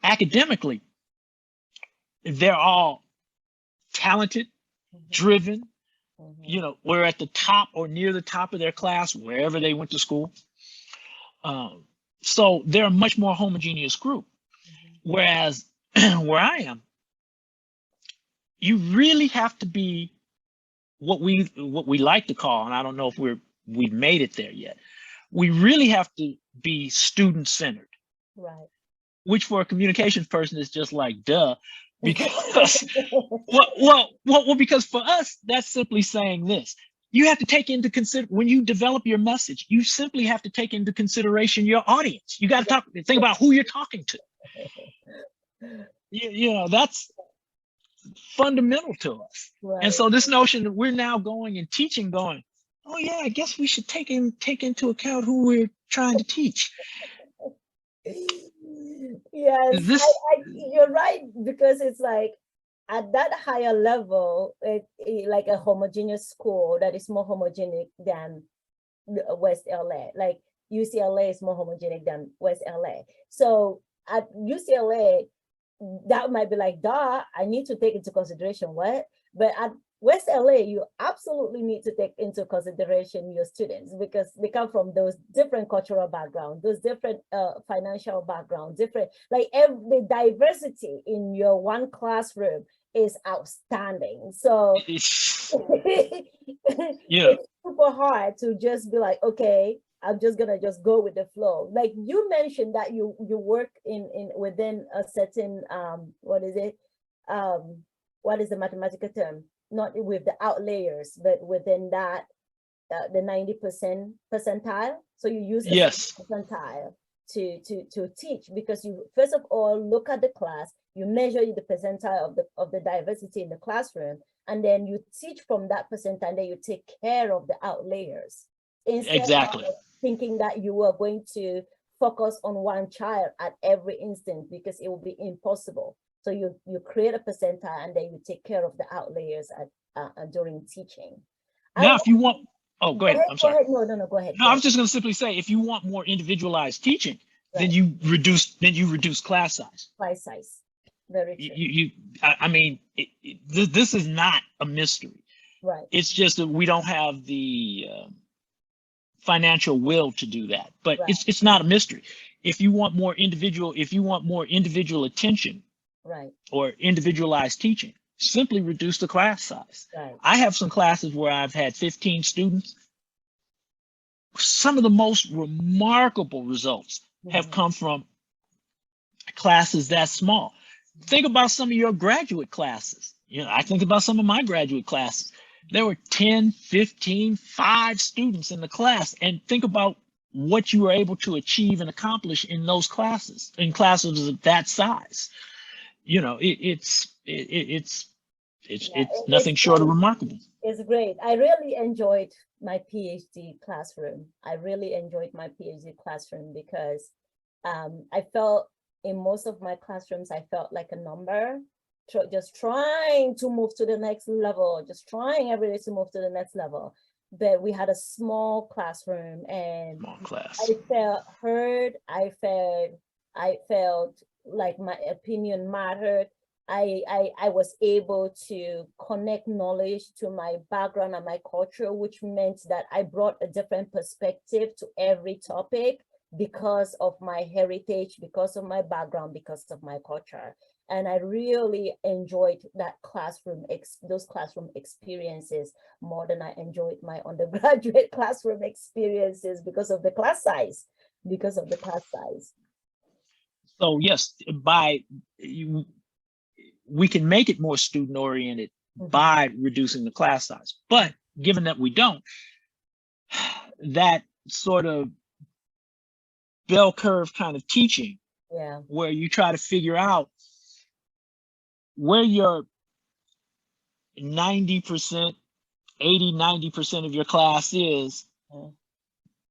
academically, they're all talented, driven, you know, we're at the top or near the top of their class, wherever they went to school. So they're a much more homogeneous group. Whereas where I am, you really have to be what we like to call, and I don't know if we've made it there yet. We really have to be student centered, right? Which for a communications person is just like duh. Because because for us, that's simply saying this. You have to take into when you develop your message, you simply have to take into consideration your audience. You got to think about who you're talking to. You know, that's fundamental to us. Right. And so this notion that we're now going and teaching, going, oh yeah, I guess we should take into account who we're trying to teach. Yes, you're right, because it's like at that higher level, like a homogeneous school that is more homogenic than West LA. Like UCLA is more homogenic than West LA. So at UCLA, that might be like, duh, I need to take into consideration what? But at West LA, you absolutely need to take into consideration your students, because they come from those different cultural backgrounds, those different financial backgrounds, different, like the diversity in your one classroom is outstanding. So yeah, it's super hard to just be like, okay, I'm just gonna go with the flow. Like you mentioned that you work within a certain what is it? What is the mathematical term? Not with the outliers, but within that the 90% percentile. So you use a percentile to teach, because you first of all look at the class, you measure the percentile of the diversity in the classroom, and then you teach from that percentile, and then you take care of the outliers. Instead of thinking that you are going to focus on one child at every instant, because it will be impossible. So you create a percentile, and then you take care of the outliers during teaching. Now, if you want, go ahead. I'm sorry. No, go ahead. No, I was just going to simply say, if you want more individualized teaching, then you reduce class size. Class size. Very true. I mean, this is not a mystery. Right. It's just that we don't have the financial will to do that. But it's not a mystery. If you want more individual attention, right, or individualized teaching, simply reduce the class size. Right. I have some classes where I've had 15 students. Some of the most remarkable results have come from classes that small. Think about some of your graduate classes. You know, I think about some of my graduate classes. There were 10, 15, 5 students in the class, and think about what you were able to achieve and accomplish in those classes, in classes of that size. You know, it's nothing short of remarkable. It's great. I really enjoyed my PhD classroom. I really enjoyed my PhD classroom because I felt in most of my classrooms, I felt like a number, just trying to move to the next level, just trying every day to move to the next level. But we had a small classroom, and I felt heard. I felt like my opinion mattered. I was able to connect knowledge to my background and my culture, which meant that I brought a different perspective to every topic because of my heritage, because of my background, because of my culture. And I really enjoyed that those classroom experiences more than I enjoyed my undergraduate classroom experiences because of the class size. So yes, we can make it more student oriented by reducing the class size. But given that we don't, that sort of bell curve kind of teaching, where you try to figure out where your 90%, 80-90% of your class is,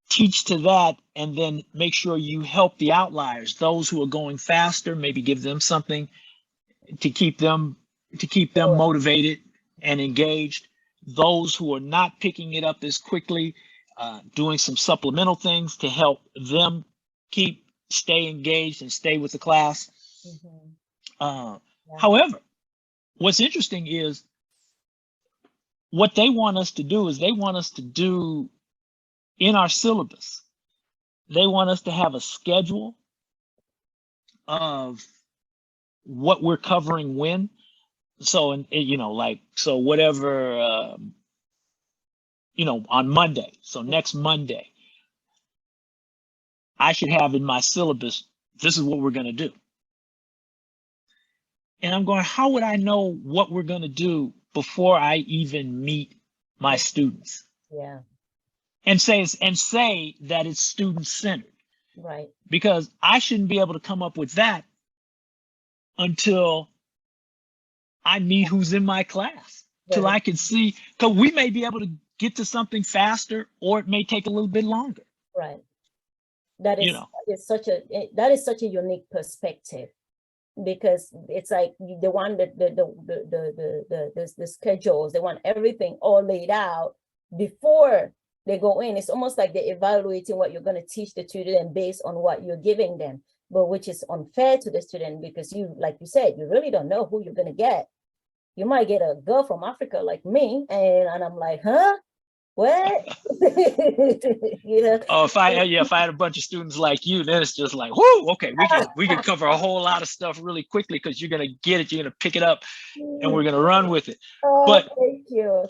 teach to that, and then make sure you help the outliers, those who are going faster, maybe give them something to keep them motivated and engaged. Those who are not picking it up as quickly, doing some supplemental things to help them stay engaged and stay with the class. However, what's interesting is what they want us to do in our syllabus. They want us to have a schedule of what we're covering when. So, so whatever, on Monday. So next Monday, I should have in my syllabus, this is what we're going to do. And I'm going, how would I know what we're going to do before I even meet my students? Yeah. And say that it's student centered. Right. Because I shouldn't be able to come up with that until I meet who's in my class, till I can see, because we may be able to get to something faster, or it may take a little bit longer. Right. That You is, know, that is such a unique perspective, because it's like they want the schedules, they want everything all laid out before they go in. It's almost like they're evaluating what you're going to teach the student based on what you're giving them, but which is unfair to the student, because you, like you said, you really don't know who you're going to get. You might get a girl from Africa like me, and I'm like, huh? What? You know? oh, if I had a bunch of students like you, then it's just like, whoo, okay, we can cover a whole lot of stuff really quickly, because you're gonna get it, you're gonna pick it up, and we're gonna run with it. Oh, But thank you.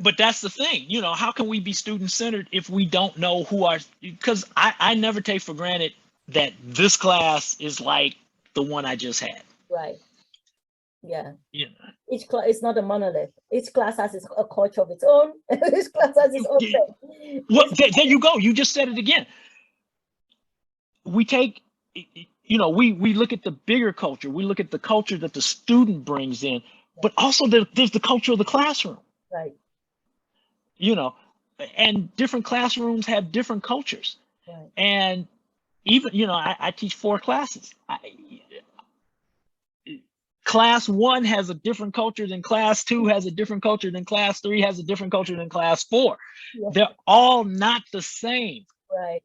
but that's the thing, you know, how can we be student centered if we don't know who our? Because I never take for granted that this class is like the one I just had. Right. Yeah. You know. Each class is not a monolith. Each class has a culture of its own. Each class has its own thing. Well, there you go. You just said it again. We take, you know, we look at the bigger culture. We look at the culture that the student brings in, but also there's the culture of the classroom. Right. You know, and different classrooms have different cultures. Right. And even, you know, I teach 4 classes. Class 1 has a different culture than class 2, has a different culture than class 3, has a different culture than class 4. Yeah. They're all not the same. Right.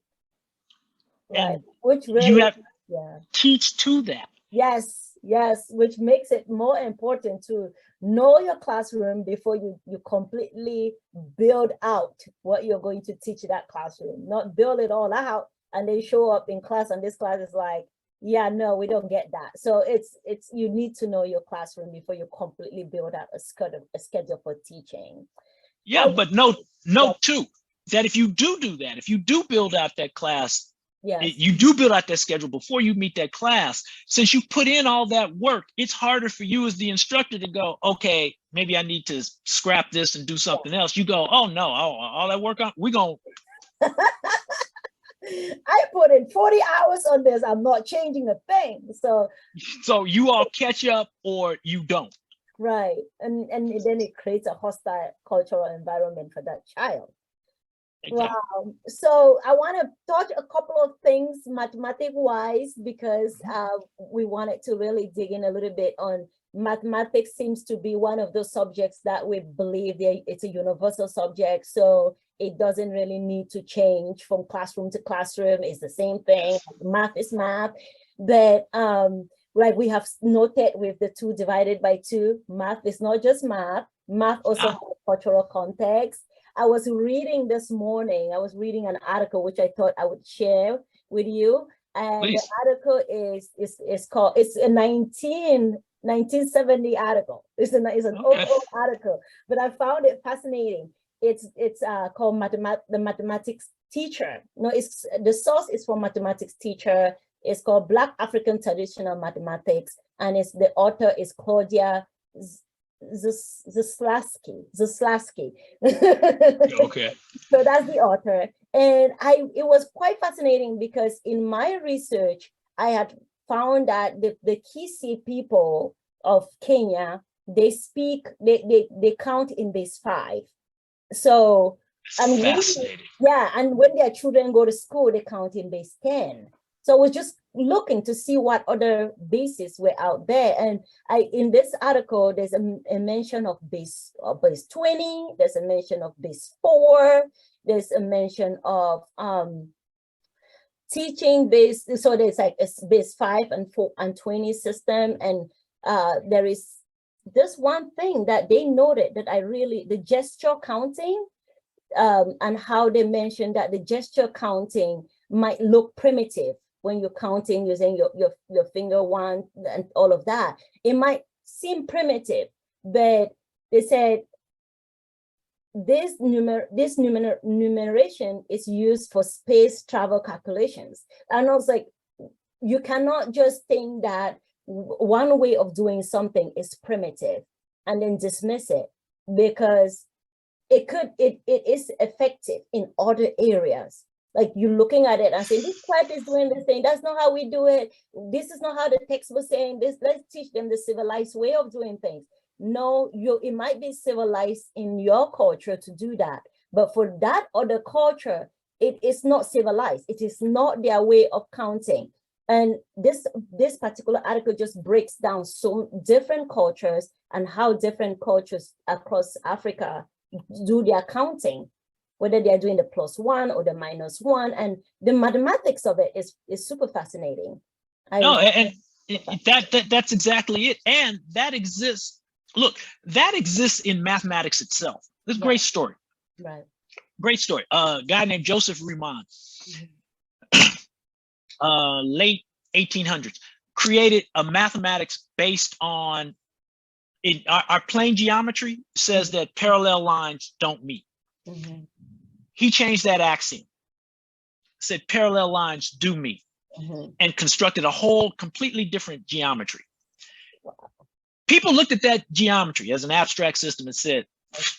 And right. Which really, you have to teach to that. Yes, which makes it more important to know your classroom before you completely build out what you're going to teach that classroom, not build it all out and then show up in class and this class is like, yeah, no, we don't get that. So it's you need to know your classroom before you completely build out a schedule for teaching. Yeah, but note too, that if you do that, if you do build out that class, you do build out that schedule before you meet that class, since you put in all that work, it's harder for you as the instructor to go, okay, maybe I need to scrap this and do something else. You go, oh no, all that work on, we're going to. I put in 40 hours on this. I'm not changing a thing. So you all catch up or you don't. Right. And then it creates a hostile cultural environment for that child. Exactly. Wow. So I want to touch a couple of things mathematics wise, because we wanted to really dig in a little bit on mathematics. Seems to be one of those subjects that we believe it's a universal subject. So it doesn't really need to change from classroom to classroom. It's the same thing. Math is math. But like we have noted with the 2 divided by 2, math is not just math. Math also has cultural context. I was reading this morning, I was reading an article which I thought I would share with you. And Please. The article is called, it's a 1970 article. It's an old article, but I found it fascinating. It's called The Mathematics Teacher. No, the source is from Mathematics Teacher. It's called Black African Traditional Mathematics, and the author is Claudia Zaslavsky. Okay. So that's the author. And it was quite fascinating, because in my research, I had found that the Kisii people of Kenya, they count in base 5. So and when their children go to school, they count in base 10. So I was just looking to see what other bases were out there. And in this article, there's a mention of base 20, there's a mention of base 4, there's a mention of teaching base. So there's like a base 5 and 4 and 20 system. And there is this one thing that they noted that the gesture counting, and how they mentioned that the gesture counting might look primitive when you're counting using your finger one and all of that. It might seem primitive, but they said this numeration is used for space travel calculations. And I was like, you cannot just think that one way of doing something is primitive and then dismiss it because it is effective in other areas. Like you're looking at it and saying, this tribe is doing this thing. That's not how we do it. This is not how the text was saying this. Let's teach them the civilized way of doing things. No, it might be civilized in your culture to do that. But for that other culture, it is not civilized. It is not their way of counting. And this particular article just breaks down so different cultures and how different cultures across Africa do their counting, whether they're doing the +1 or the -1, and the mathematics of it is super fascinating. That's exactly it. And that exists. Look, that exists in mathematics itself. This great story. Right. Great story. A guy named Joseph Riemann, late 1800s, created a mathematics based on our plane geometry says that parallel lines don't meet. He changed that axiom, said parallel lines do meet, and constructed a whole completely different geometry. People looked at that geometry as an abstract system and said,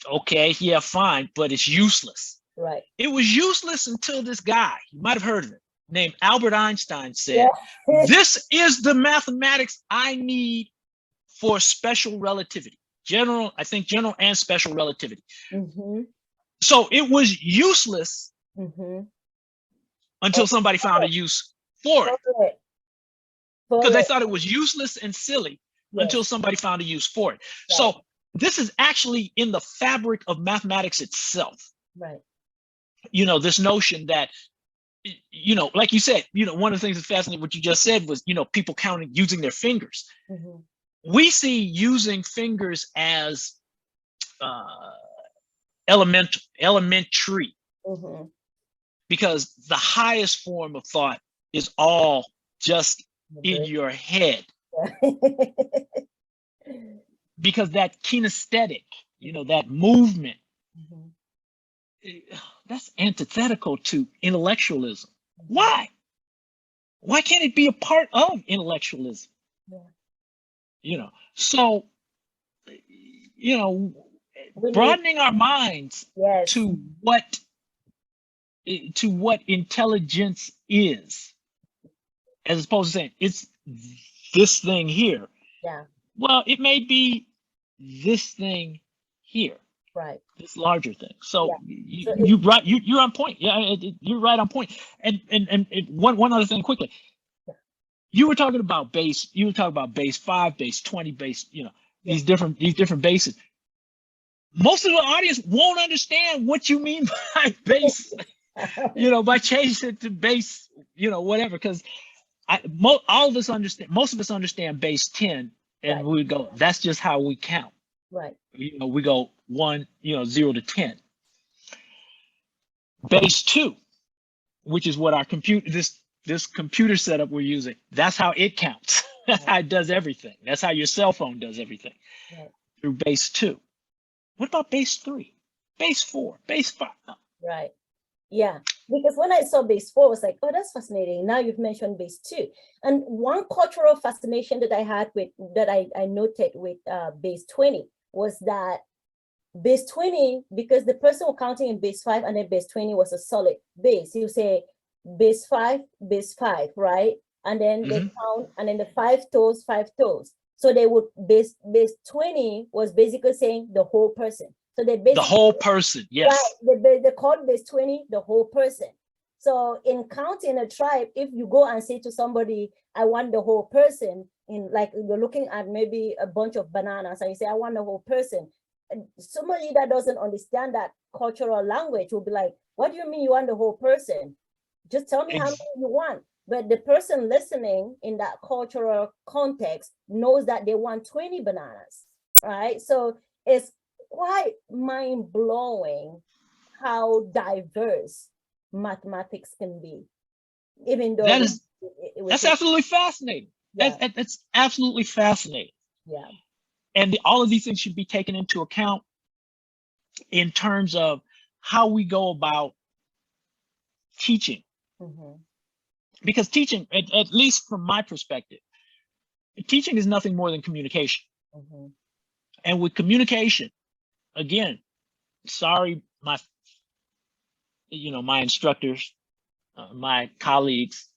okay, yeah, fine, but it's useless. Right. It was useless until this guy, you might have heard of it, named Albert Einstein said, this is the mathematics I need for special relativity. General and special relativity. So it was useless until somebody found a use for it. Because they thought it was useless and silly until somebody found a use for it. So this is actually in the fabric of mathematics itself. Right. You know, this notion that, you know, like you said, you know, one of the things that's fascinating, what you just said was, you know, people counting using their fingers. We see using fingers as elementary, because the highest form of thought is all just in your head. Because that kinesthetic, you know, that movement, that's antithetical to intellectualism. Why? Why can't it be a part of intellectualism? You know, so, you know, broadening our minds to what intelligence is, as opposed to saying it's this thing here. Well, it may be this thing here. Right. This larger thing. So you're right. You're on point. Yeah, you're right on point. And one other thing quickly. You were talking about base. You were talking about base 5, base 20, base. You know, these different bases. Most of the audience won't understand what you mean by base. You know, by changing it to base. You know, whatever. Because most of us understand base 10, and we go, that's just how we count. Right. You know, we go 1, 0 to 10. Base 2, which is what our computer, this computer setup we're using, that's how it counts. That's how it does everything. That's how your cell phone does everything. Through base 2. What about base 3? Base 4, base 5? Right. Yeah, because when I saw base 4, I was like, oh, that's fascinating. Now you've mentioned base 2. And one cultural fascination that I had I noted with base 20 was that base 20, because the person was counting in base 5 and then base 20 was a solid base. You say base 5, right? And then they count, and then the 5 toes. So they would base 20 was basically saying the whole person. So they basically, the whole person, yes. Right, they called base 20 the whole person. So in counting a tribe, if you go and say to somebody, I want the whole person, in like you're looking at maybe a bunch of bananas and you say, I want the whole person. And somebody that doesn't understand that cultural language will be like, what do you mean you want the whole person? Just tell me how many you want. But the person listening in that cultural context knows that they want 20 bananas, right? So it's quite mind-blowing how diverse mathematics can be, even though that's absolutely fascinating. That's absolutely fascinating. Yeah. And all of these things should be taken into account in terms of how we go about teaching. Because teaching, at least from my perspective, teaching is nothing more than communication. Mhm. And with communication, again, sorry, my instructors, my colleagues,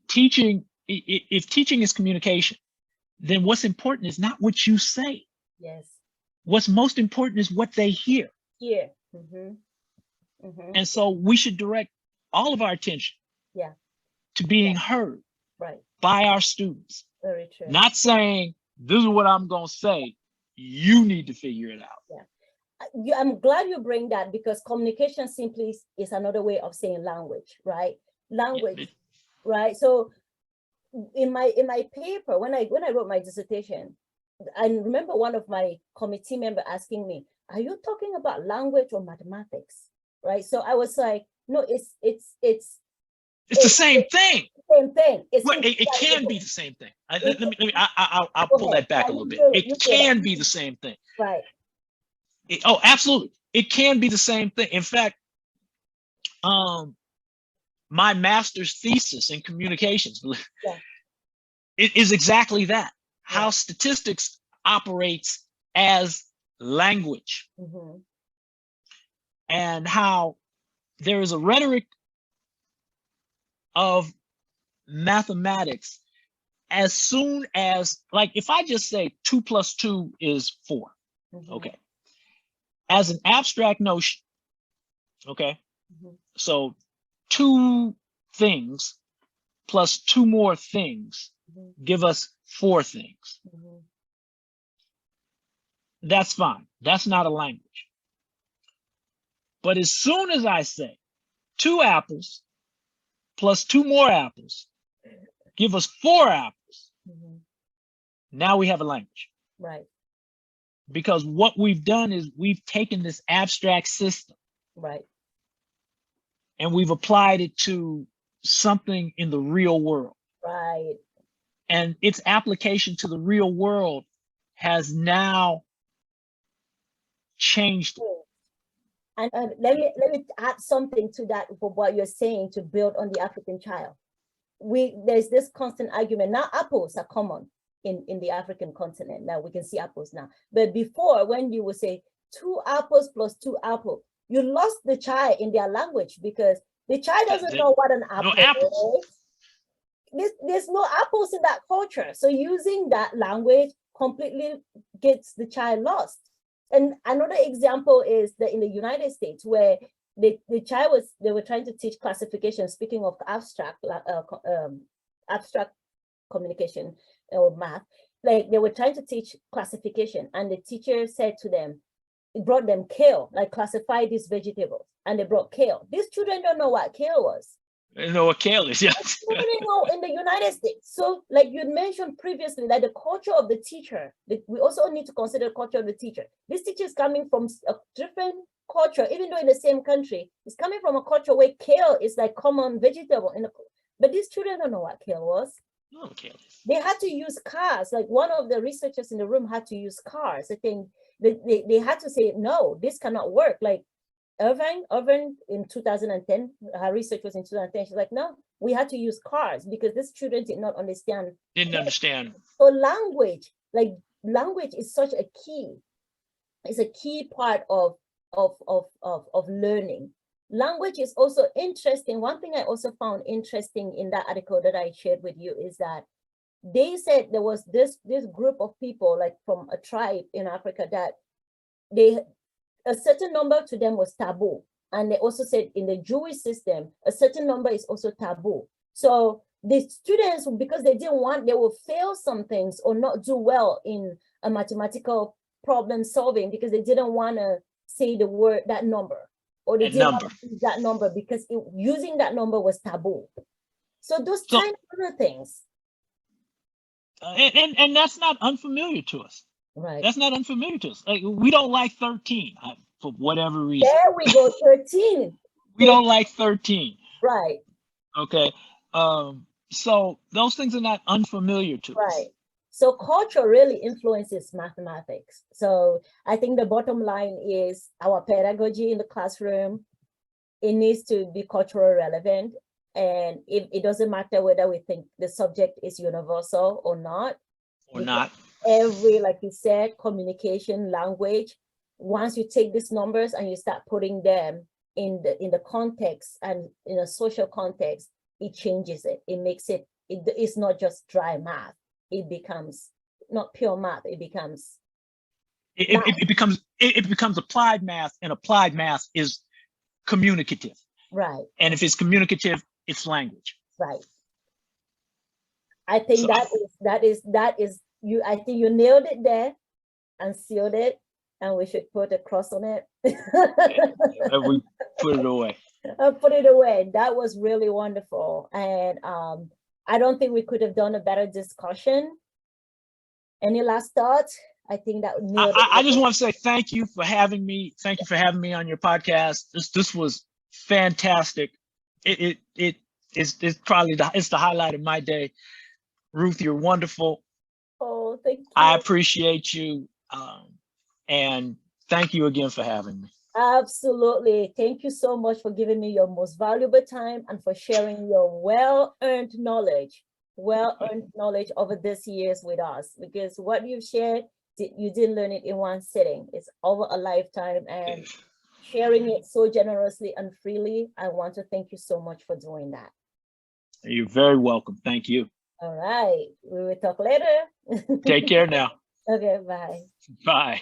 teaching, if teaching is communication, then what's important is not what you say. Yes. What's most important is what they hear. Yeah. Mhm. Mhm. And so we should direct all of our attention Yeah. to being heard Right. by our students. Very true. Not saying, this is what I'm going to say, you need to figure it out. Yeah. I'm glad you bring that, because communication simply is another way of saying language, right? Language, right? So in my paper, when I wrote my dissertation, I remember one of my committee member asking me, "Are you talking about language or mathematics?" Right? So I was like, "No, it's the same thing. Same thing. Well, it can be the same thing. I'll pull that back a little bit. It can be the same thing. Right. Oh, absolutely. It can be the same thing. In fact, my master's thesis in communications it is exactly that. How statistics operates as language, and how there is a rhetoric of mathematics as soon as, like, if I just say 2 + 2 is 4, okay, as an abstract notion, okay, so 2 things plus 2 more things give us 4 things. That's fine. That's not a language. But as soon as I say 2 apples plus 2 more apples give us 4 apples, now we have a language. Right. Because what we've done is we've taken this abstract system, right, and we've applied it to something in the real world. right. And its application to the real world has now changed. And let me add something to that for what you're saying to build on the African child. There's this constant argument. Now apples are common in the African continent. Now we can see apples now. But before, when you would say 2 apples plus 2 apples, you lost the child in their language, because the child doesn't know what an apple is. There's no apples in that culture. So using that language completely gets the child lost. And another example is that in the United States, where the child they were trying to teach classification, speaking of abstract communication or math, like they were trying to teach classification, and the teacher said to them, it brought them kale, like classify these vegetables, and they brought kale. These children don't know what kale was. They know what kale is, yeah. They know in the United States. So like you mentioned previously, like the culture of the teacher, we also need to consider the culture of the teacher. This teacher is coming from a different culture, even though in the same country, it's coming from a culture where kale is like common vegetable. But these children don't know what kale was. No, kale. They had to use cars. Like one of the researchers in the room had to use cars. I think they had to say, no, this cannot work. Like Irving in 2010, her research was in 2010. She's like, no, we had to use cars because this children did not understand. Didn't understand. So language is such a key. It's a key part of learning. Language is also interesting. One thing I also found interesting in that article that I shared with you is that they said there was this group of people, like from a tribe in Africa, that a certain number to them was taboo. And they also said in the Jewish system, a certain number is also taboo. So the students, because they will fail some things or not do well in a mathematical problem solving because they didn't want to say the word, that number, or they didn't want to use that number because using that number was taboo. So those kind of other things. And that's not unfamiliar to us. Right. That's not unfamiliar to us. Like, we don't like 13 for whatever reason. There we go, 13. We don't like 13. Right. Okay. So those things are not unfamiliar to us. Right. So culture really influences mathematics. So I think the bottom line is our pedagogy in the classroom, it needs to be cultural relevant. And if it doesn't matter whether we think the subject is universal or not. Or not. Every, like you said, communication, language, once you take these numbers and you start putting them in the context and in a social context, it changes it. It makes it, it's not just dry math. It becomes not pure math. It becomes it becomes applied math, and applied math is communicative. right. And if it's communicative, it's language. Right. I think so, that is you. I think you nailed it there and sealed it, and we should put a cross on it. And we put it away. Put it away. That was really wonderful, and I don't think we could have done a better discussion. Any last thoughts? I think that I just want to say thank you for having me. Thank you for having me on your podcast. This was fantastic. It's probably the highlight of my day. Ruth, you're wonderful. Oh, thank you. I appreciate you. And thank you again for having me. Absolutely. Thank you so much for giving me your most valuable time and for sharing your well-earned knowledge over these years with us, because what you've shared, you didn't learn it in one sitting. It's over a lifetime, and sharing it so generously and freely. I want to thank you so much for doing that. You're very welcome. Thank you. All right. We will talk later. Take care now. Okay, bye. Bye.